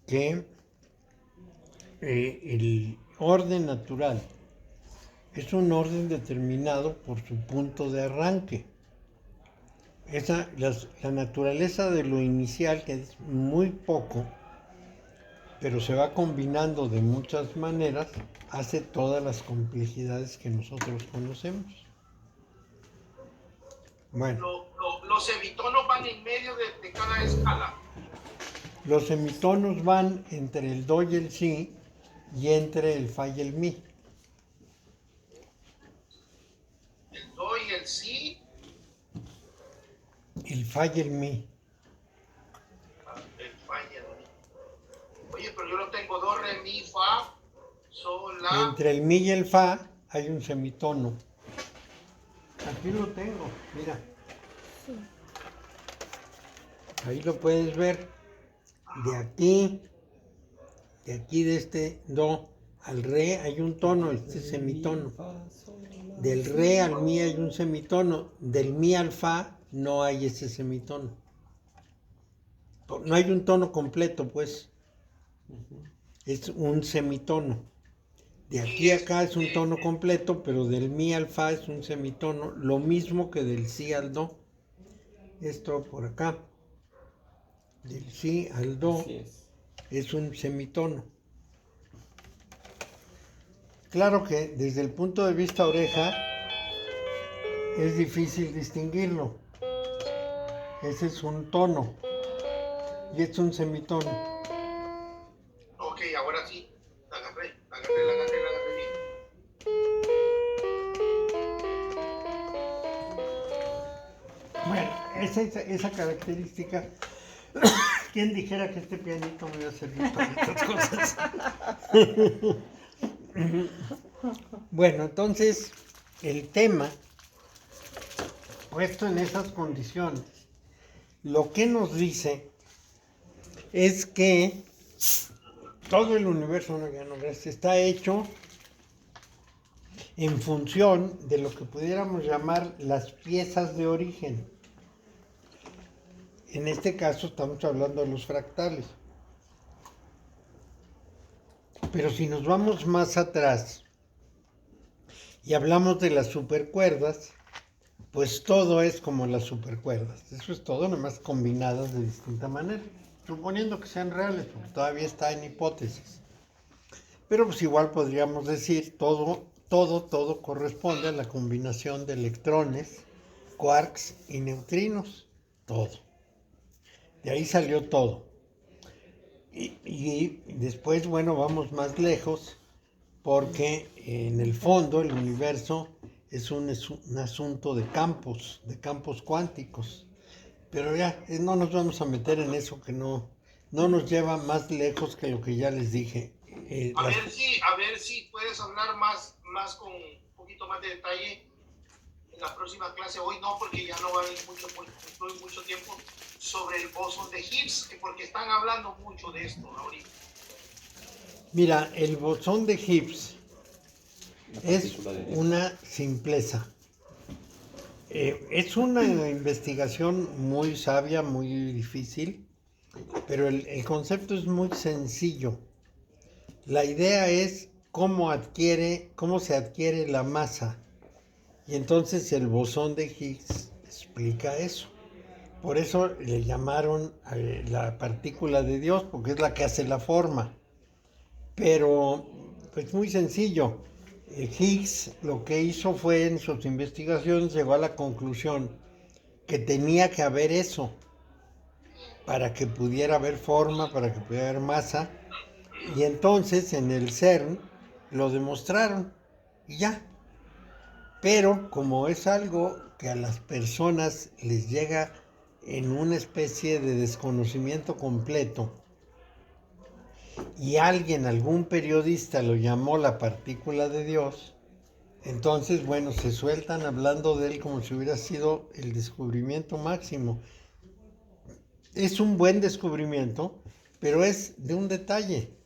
que el orden natural es un orden determinado por su punto de arranque. La naturaleza de lo inicial, que es muy poco, pero se va combinando de muchas maneras, hace todas las complejidades que nosotros conocemos. Bueno. Los semitonos van en medio de cada escala. Los semitonos van entre el do y el si y entre el fa y el mi. El do y el si. El fa y el mi. El fa y el mi. Oye, pero yo lo tengo do, re, mi, fa, sol, la. Entre el mi y el fa hay un semitono. Aquí lo tengo, mira. Ahí lo puedes ver. De aquí de este do al re hay un tono, este semitono. Del re al mi hay un semitono. Del mi al fa no hay ese semitono. No hay un tono completo, pues. Es un semitono. De aquí a acá es un tono completo, pero del mi al fa es un semitono. Lo mismo que del si al do. Esto por acá. Del si al do es un semitono. Claro que desde el punto de vista oreja es difícil distinguirlo. Ese es un tono y este es un semitono. Ok, ahora sí. La agarré bien. Bueno, esa característica, ¿quién dijera que este pianito me iba a servir para estas cosas? Bueno, entonces, el tema, puesto en esas condiciones, lo que nos dice es que todo el universo, está hecho en función de lo que pudiéramos llamar las piezas de origen. En este caso estamos hablando de los fractales. Pero si nos vamos más atrás y hablamos de las supercuerdas, pues todo es como las supercuerdas. Eso es todo, nomás combinadas de distinta manera. Suponiendo que sean reales, porque todavía está en hipótesis. Pero pues igual podríamos decir, todo corresponde a la combinación de electrones, quarks y neutrinos. Todo. De ahí salió todo. Y después, bueno, vamos más lejos, porque en el fondo el universo es un asunto de campos cuánticos. Pero ya, no nos vamos a meter en eso que no nos lleva más lejos que lo que ya les dije. A ver si puedes hablar más con un poquito más de detalle en la próxima clase. Hoy no, porque ya no va a haber mucho tiempo, sobre el bosón de Higgs, porque están hablando mucho de esto ahorita. Mira, el bosón de Higgs es una simpleza. Es una investigación muy sabia, muy difícil, pero el concepto es muy sencillo. La idea es cómo se adquiere la masa. Y entonces el bosón de Higgs explica eso. Por eso le llamaron la partícula de Dios, porque es la que hace la forma. Pero, pues muy sencillo. Higgs lo que hizo fue, en sus investigaciones, llegó a la conclusión que tenía que haber eso para que pudiera haber forma, para que pudiera haber masa. Y entonces en el CERN lo demostraron y ya. Pero como es algo que a las personas les llega en una especie de desconocimiento completo, y algún periodista lo llamó la partícula de Dios, entonces, bueno, se sueltan hablando de él como si hubiera sido el descubrimiento máximo. Es un buen descubrimiento, pero es de un detalle.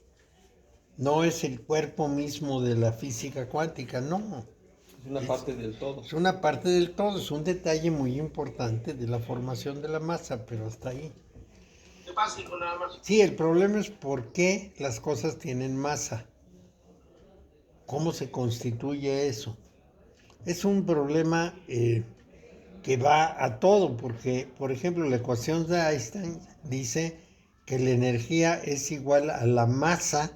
No es el cuerpo mismo de la física cuántica, no. Es una parte del todo. Es una parte del todo, es un detalle muy importante de la formación de la masa, pero hasta ahí. Es básico nada más. Sí, el problema es por qué las cosas tienen masa. ¿Cómo se constituye eso? Es un problema que va a todo, porque, por ejemplo, la ecuación de Einstein dice que la energía es igual a la masa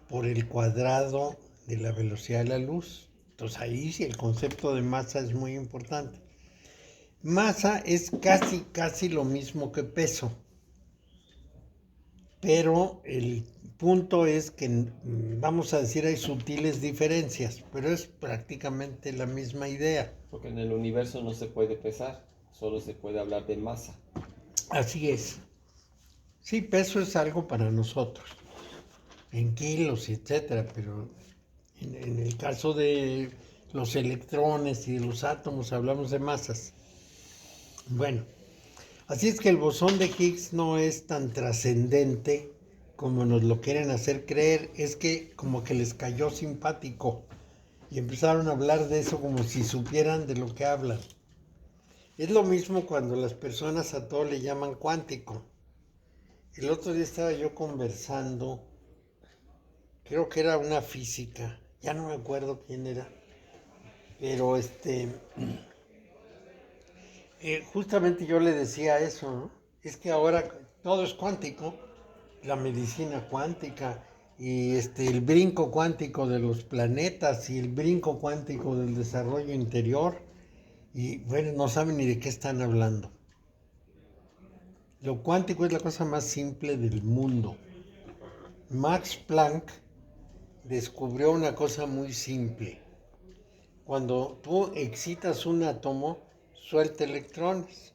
por el cuadrado de la velocidad de la luz. Entonces ahí sí el concepto de masa es muy importante. Masa es casi lo mismo que peso. Pero el punto es que, vamos a decir, hay sutiles diferencias, pero es prácticamente la misma idea. Porque en el universo no se puede pesar, solo se puede hablar de masa. Así es. Sí, peso es algo para nosotros, en kilos, etcétera, pero en el caso de los electrones y de los átomos hablamos de masas. Bueno, así es que el bosón de Higgs no es tan trascendente como nos lo quieren hacer creer. Es que como que les cayó simpático y empezaron a hablar de eso como si supieran de lo que hablan. Es lo mismo cuando las personas a todo le llaman cuántico. El otro día estaba yo conversando, creo que era una física, ya no me acuerdo quién era, pero justamente yo le decía eso, ¿no? Es que ahora todo es cuántico, la medicina cuántica y el brinco cuántico de los planetas y el brinco cuántico del desarrollo interior, y bueno, no saben ni de qué están hablando. Lo cuántico es la cosa más simple del mundo. Max Planck descubrió una cosa muy simple. Cuando tú excitas un átomo, suelta electrones.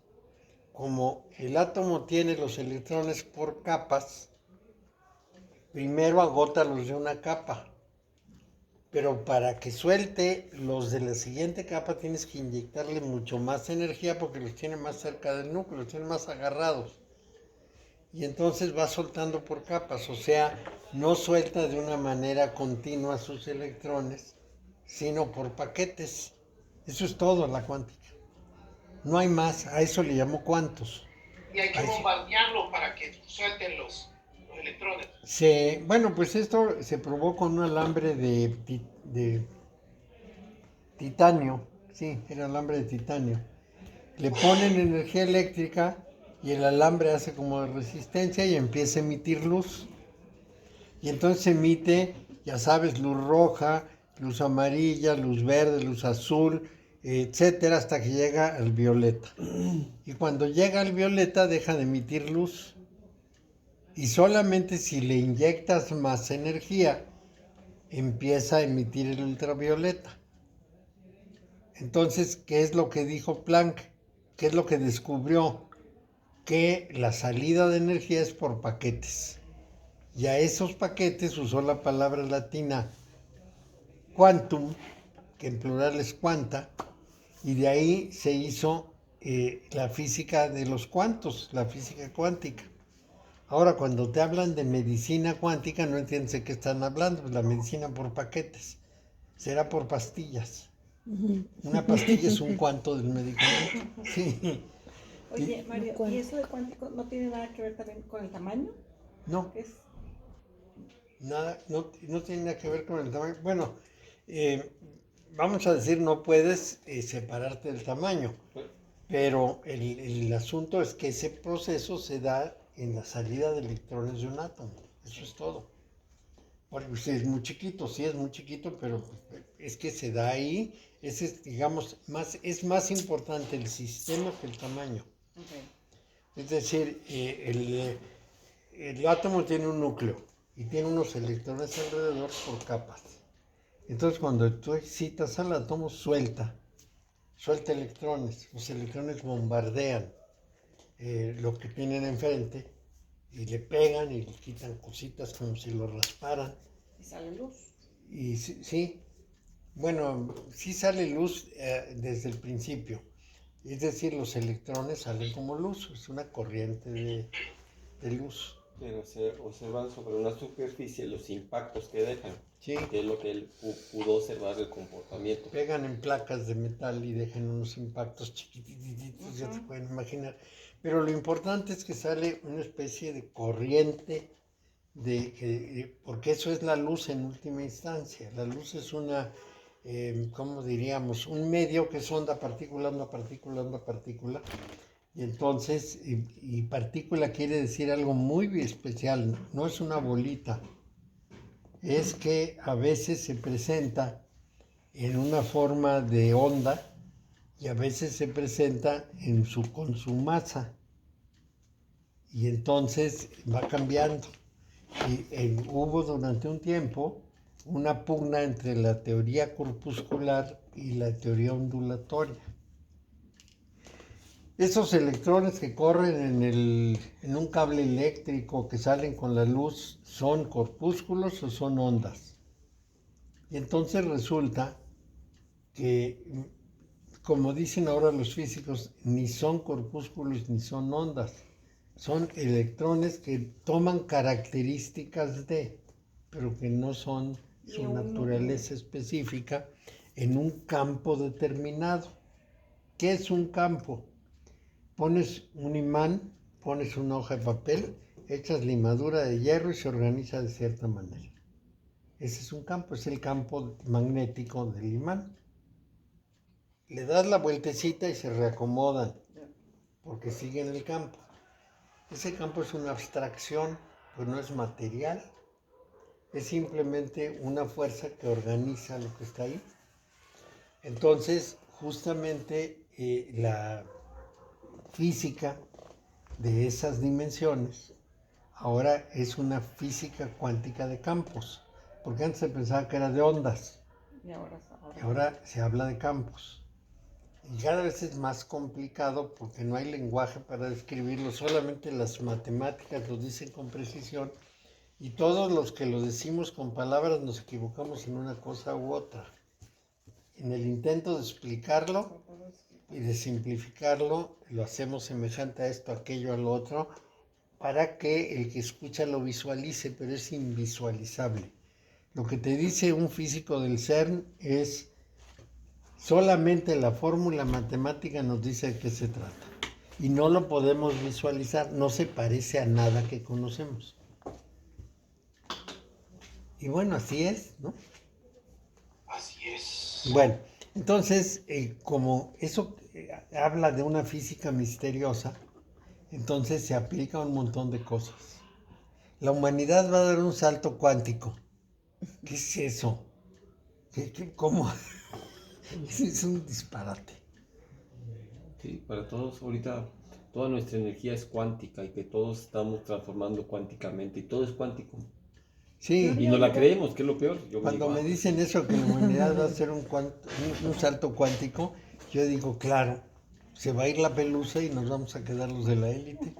Como el átomo tiene los electrones por capas, primero agota los de una capa. Pero para que suelte los de la siguiente capa tienes que inyectarle mucho más energía porque los tiene más cerca del núcleo, los tiene más agarrados. Y entonces va soltando por capas, o sea, no suelta de una manera continua sus electrones, sino por paquetes. Eso es todo la cuántica. No hay más, a eso le llamo cuantos. Y hay que bombardearlo para que suelten los electrones. Bueno, pues esto se probó con un alambre de titanio, sí, era alambre de titanio. Le ponen energía eléctrica y el alambre hace como de resistencia y empieza a emitir luz. Y entonces emite, ya sabes, luz roja, luz amarilla, luz verde, luz azul, etcétera, hasta que llega al violeta. Y cuando llega al violeta deja de emitir luz. Y solamente si le inyectas más energía, empieza a emitir el ultravioleta. Entonces, ¿qué es lo que dijo Planck? ¿Qué es lo que descubrió? que la salida de energía es por paquetes. Y a esos paquetes usó la palabra latina quantum, que en plural es cuanta, y de ahí se hizo la física de los cuantos, la física cuántica. Ahora, cuando te hablan de medicina cuántica, no entiendes de qué están hablando, pues la medicina por paquetes, será por pastillas. Una pastilla es un cuanto del medicamento. Sí. Oye, Mario, ¿y eso de cuántico no tiene nada que ver también con el tamaño? No, Es nada, no tiene nada que ver con el tamaño. Bueno, vamos a decir, no puedes separarte del tamaño, pero el asunto es que ese proceso se da en la salida de electrones de un átomo. Eso es todo. Porque es muy chiquito, sí es muy chiquito, pero es que se da ahí. Ese es, digamos, es más importante el sistema que el tamaño. okay. Es decir, el átomo tiene un núcleo y tiene unos electrones alrededor por capas. Entonces, cuando tú excitas al átomo, suelta electrones. Los electrones bombardean lo que tienen enfrente y le pegan y le quitan cositas como si lo rasparan. Y sale luz. Y sí, bueno, sí sale luz desde el principio. Es decir, los electrones salen como luz, es una corriente de luz. Pero se observan sobre una superficie los impactos que dejan, Sí. que es lo que él pudo observar el comportamiento. Pegan en placas de metal y dejan unos impactos chiquititos, ya se pueden imaginar. Pero lo importante es que sale una especie de corriente, porque eso es la luz en última instancia. La luz es una, ¿cómo diríamos? Un medio que es onda, partícula, onda, partícula, onda, partícula. Y entonces, y partícula quiere decir algo muy especial, no es una bolita. Es que a veces se presenta en una forma de onda y a veces se presenta con su masa. Y entonces va cambiando. Y hubo durante un tiempo una pugna entre la teoría corpuscular y la teoría ondulatoria. Esos electrones que corren en un cable eléctrico que salen con la luz, ¿son corpúsculos o son ondas? Y entonces resulta que, como dicen ahora los físicos, ni son corpúsculos ni son ondas. Son electrones que toman características pero que no son su naturaleza específica en un campo determinado. ¿Qué es un campo? Pones un imán, pones una hoja de papel, echas limadura de hierro y se organiza de cierta manera. Ese es un campo, es el campo magnético del imán. Le das la vueltecita y se reacomodan, porque siguen el campo. Ese campo es una abstracción, pues no es material, es simplemente una fuerza que organiza lo que está ahí. Entonces, justamente la física de esas dimensiones ahora es una física cuántica de campos, porque antes se pensaba que era de ondas, y ahora se habla de campos. Y cada vez es más complicado porque no hay lenguaje para describirlo, solamente las matemáticas lo dicen con precisión y todos los que lo decimos con palabras nos equivocamos en una cosa u otra. En el intento de explicarlo y de simplificarlo, lo hacemos semejante a esto, a aquello, a lo otro, para que el que escucha lo visualice, pero es invisualizable. Lo que te dice un físico del CERN es solamente la fórmula matemática nos dice de qué se trata. Y no lo podemos visualizar, no se parece a nada que conocemos. Y bueno, así es, ¿no? Así es. Bueno, entonces, como eso habla de una física misteriosa, entonces se aplica a un montón de cosas. La humanidad va a dar un salto cuántico. ¿Qué es eso? ¿Cómo? Es un disparate. Sí, para todos ahorita toda nuestra energía es cuántica y que todos estamos transformando cuánticamente y todo es cuántico. Sí. Y no la creemos, que es lo peor. Cuando me dicen eso, que la humanidad va a hacer un salto cuántico, yo digo, claro, se va a ir la pelusa y nos vamos a quedar los de la élite.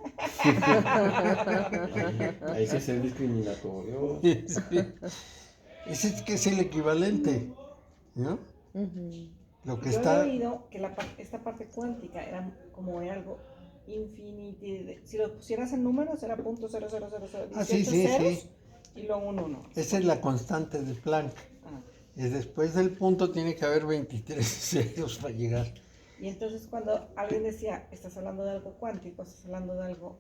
Hay que ser discriminatorio. Ese es que es el equivalente, ¿no? Ujú. Lo que Yo está... he oído que esta parte cuántica era como algo infinito. Si lo pusieras en números era .00018 Ah, sí, sí, ceros sí. y luego un 1. Esa es la constante de Planck. Ah. Y después del punto tiene que haber 23 ceros para llegar. Y entonces cuando alguien decía, estás hablando de algo cuántico, estás hablando de algo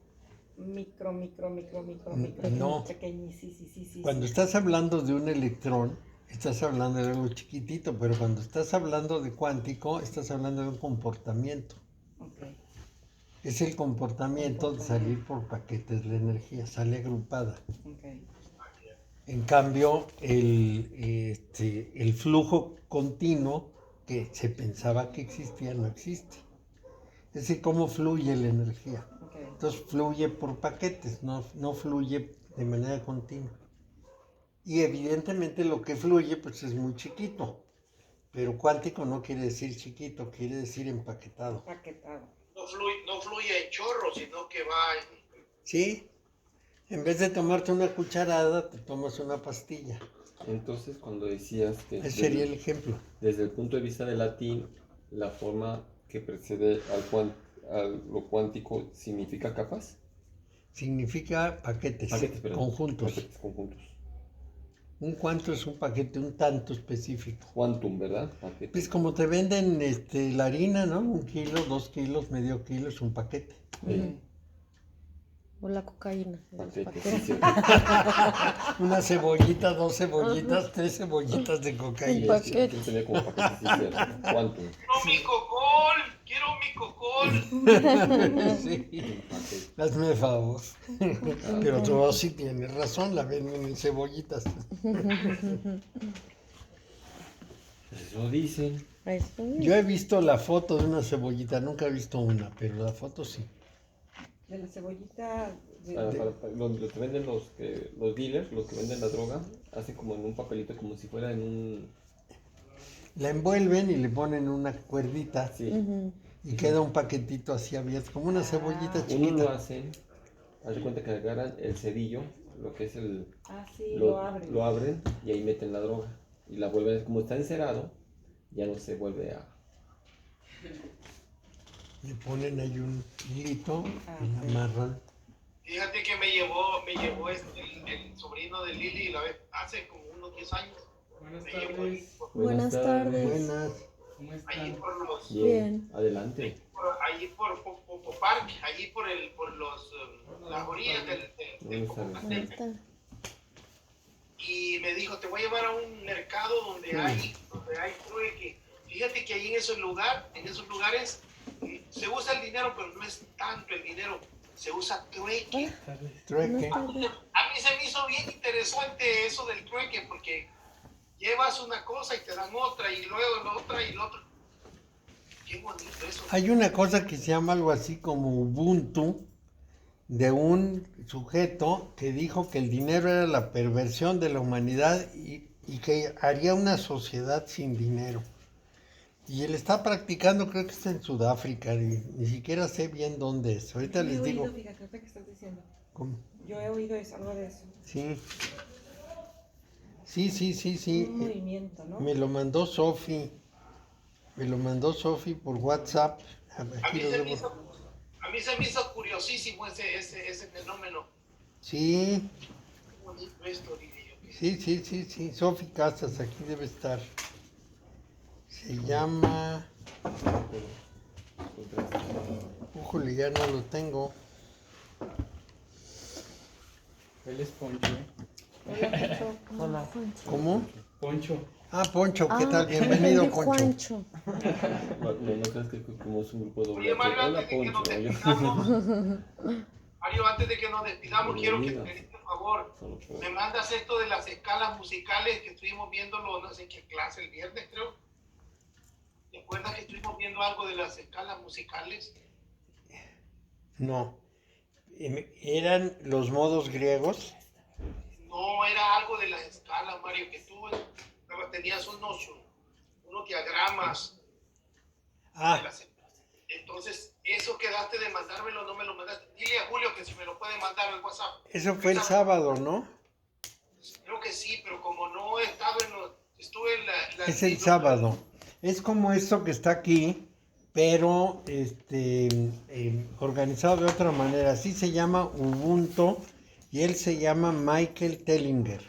micro, No. pequeñísimo. Cuando estás hablando de un electrón, estás hablando de algo chiquitito, pero cuando estás hablando de cuántico, estás hablando de un comportamiento. Okay. Es el comportamiento de salir por paquetes la energía, sale agrupada. Okay. En cambio, el flujo continuo que se pensaba que existía no existe. Es decir, cómo fluye la energía. Okay. Entonces fluye por paquetes, no fluye de manera continua. Y evidentemente lo que fluye pues es muy chiquito. Pero cuántico no quiere decir chiquito, quiere decir empaquetado. Empaquetado. No fluye en chorro, sino que va en... ¿Sí? En vez de tomarte una cucharada, te tomas una pastilla. Entonces, cuando decías que Ese sería el ejemplo. desde el punto de vista del latín, la forma que precede a lo cuántico significa capas. Significa paquetes, Perdón. conjuntos. Paquetes conjuntos. Un cuanto es un paquete un tanto específico. Quantum, ¿verdad? Paquete. Pues como te venden la harina, ¿no? 1 kilo, 2 kilos, medio kilo es un paquete. Sí. O la cocaína. Paquete, sí, sí. Una cebollita, 2 cebollitas, 3 cebollitas de cocaína. paquete. Sí, tenía como paquete, sí, cierto. Quantum. ¡Quiero mi cocol! Sí, Paquete. hazme el favor. Pero tú sí tienes razón, la venden en cebollitas. Eso dicen. Eso es. Yo he visto la foto de una cebollita, nunca he visto una, pero la foto sí. De la cebollita. Donde te venden los dealers, los que venden la droga, hacen como en un papelito, como si fuera en un... La envuelven y le ponen una cuerdita Sí. Ujú. y queda un paquetito así abierto, como una cebollita Uno lo chiquita. hacen, haz de cuenta que agarran el cerillo, lo que es el... Ah, sí, lo abren. Lo abren y ahí meten la droga. Y la vuelven, como está encerado, ya no se vuelve a... Le ponen ahí un hilito Ah, y la amarran. Fíjate que me llevó el sobrino de Lili hace como unos 10 años. Buenas Me llevó tardes. Buenas tardes. Buenas. ¿Cómo allí están? por los... Bien. Adelante. Allí por Parque, allí por las orillas del Buenas tardes. Buenas tardes. y me dijo, te voy a llevar a un mercado donde hay trueque. Fíjate que ahí en esos lugares se usa el dinero, pero no es tanto el dinero, se usa trueque. Trueque. A mí se me hizo bien interesante eso del trueque, porque llevas una cosa y te dan otra, y luego la otra y la otra. Qué bonito eso. Hay una cosa que se llama algo así como Ubuntu, de un sujeto que dijo que el dinero era la perversión de la humanidad y que haría una sociedad sin dinero. Y él está practicando, creo que está en Sudáfrica, ni siquiera sé bien dónde es. Ahorita Yo he les digo. oído, fíjate, ahorita que estás diciendo. ¿Cómo? Yo he oído algo de eso. Sí. Sí. Un movimiento, ¿no? Me lo mandó Sofi. Por WhatsApp. A Aquí mí, lo se debo. me hizo, a mí se me hizo curiosísimo ese fenómeno. Sí, Qué bonito esto, dije yo. sí. Sofi Casas, aquí debe estar. Se llama. Ujole, ya no lo tengo. Él es Poncho, Hola. ¿Cómo? Poncho. Ah, Poncho, ¿qué Ah, tal? Bienvenido, entendí Poncho. Juancho. No creas que como es un grupo doble. Oye, Mario, Hola, antes de que nos Poncho. despidamos, antes de que nos despidamos, quiero que Bienvenida. me des por favor, me mandas esto de las escalas musicales que estuvimos viéndolo, no sé en qué clase, el viernes creo. ¿Te acuerdas que estuvimos viendo algo de las escalas musicales? No. Eran los modos griegos. No, era algo de las escalas, Mario, que tú tenías unos diagramas. Ah, Entonces, eso quedaste de mandármelo, no me lo mandaste. Dile a Julio que si me lo puede mandar al WhatsApp. Eso fue el sábado, ¿no? Creo que sí, pero como no estaba estuve en la Es el sábado. Es como esto que está aquí, pero organizado de otra manera. Así se llama Ubuntu y él se llama Michael Tellinger.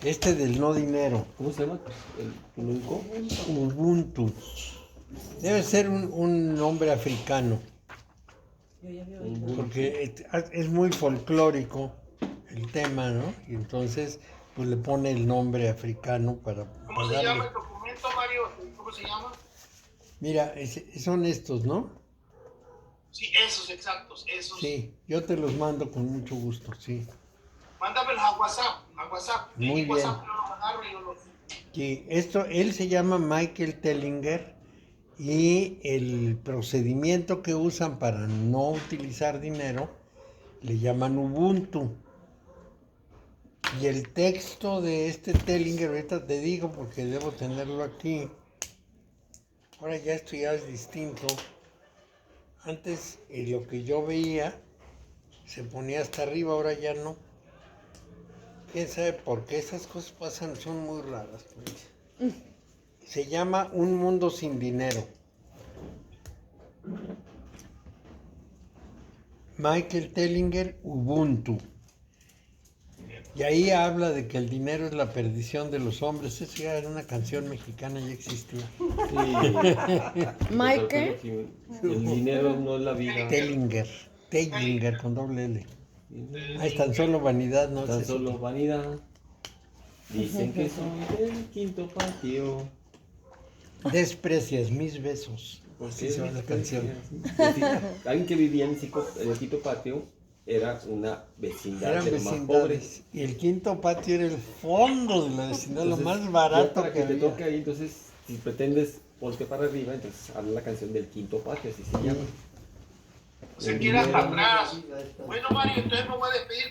Este del no dinero. ¿Cómo se llama? ¿El Ulunco? Ubuntu. Debe ser un nombre africano, porque es muy folclórico el tema, ¿no? Y entonces, pues le pone el nombre africano para ¿Cómo se darle. llama el documento, Mario? ¿Cómo se llama? Mira, son estos, ¿no? Sí, esos exactos, esos. Sí, yo te los mando con mucho gusto, sí. Mándamelos a WhatsApp. Muy En WhatsApp bien. yo los agarro y yo los... Sí, él se llama Michael Tellinger y el procedimiento que usan para no utilizar dinero le llaman Ubuntu. Y el texto de este Tellinger, ahorita te digo porque debo tenerlo aquí. Ahora ya esto ya es distinto. Antes lo que yo veía se ponía hasta arriba, ahora ya no. ¿Quién sabe por qué esas cosas pasan? Son muy raras. Pues. Se llama Un Mundo Sin Dinero. Michael Tellinger, Ubuntu. Y ahí habla de que el dinero es la perdición de los hombres. Eso ya era una canción mexicana, ya existía. Sí. Michael. El dinero no es la vida. Tellinger con doble L. Ahí es tan solo vanidad, no Tan sé. solo vanidad. Dicen que soy del quinto patio. Desprecias mis besos. ¿Por Así qué se llama la canción. Alguien que vivía en el quinto patio era una vecindad Eran de los más pobres. vecindades. Y el quinto patio era el fondo de la vecindad, lo Entonces, más ya barato para que que te había. toque ahí, entonces, si pretendes voltear para arriba, entonces habla la canción del quinto patio, así se llama. Se quiere hasta atrás. Bueno, Mario, entonces me voy a despedir.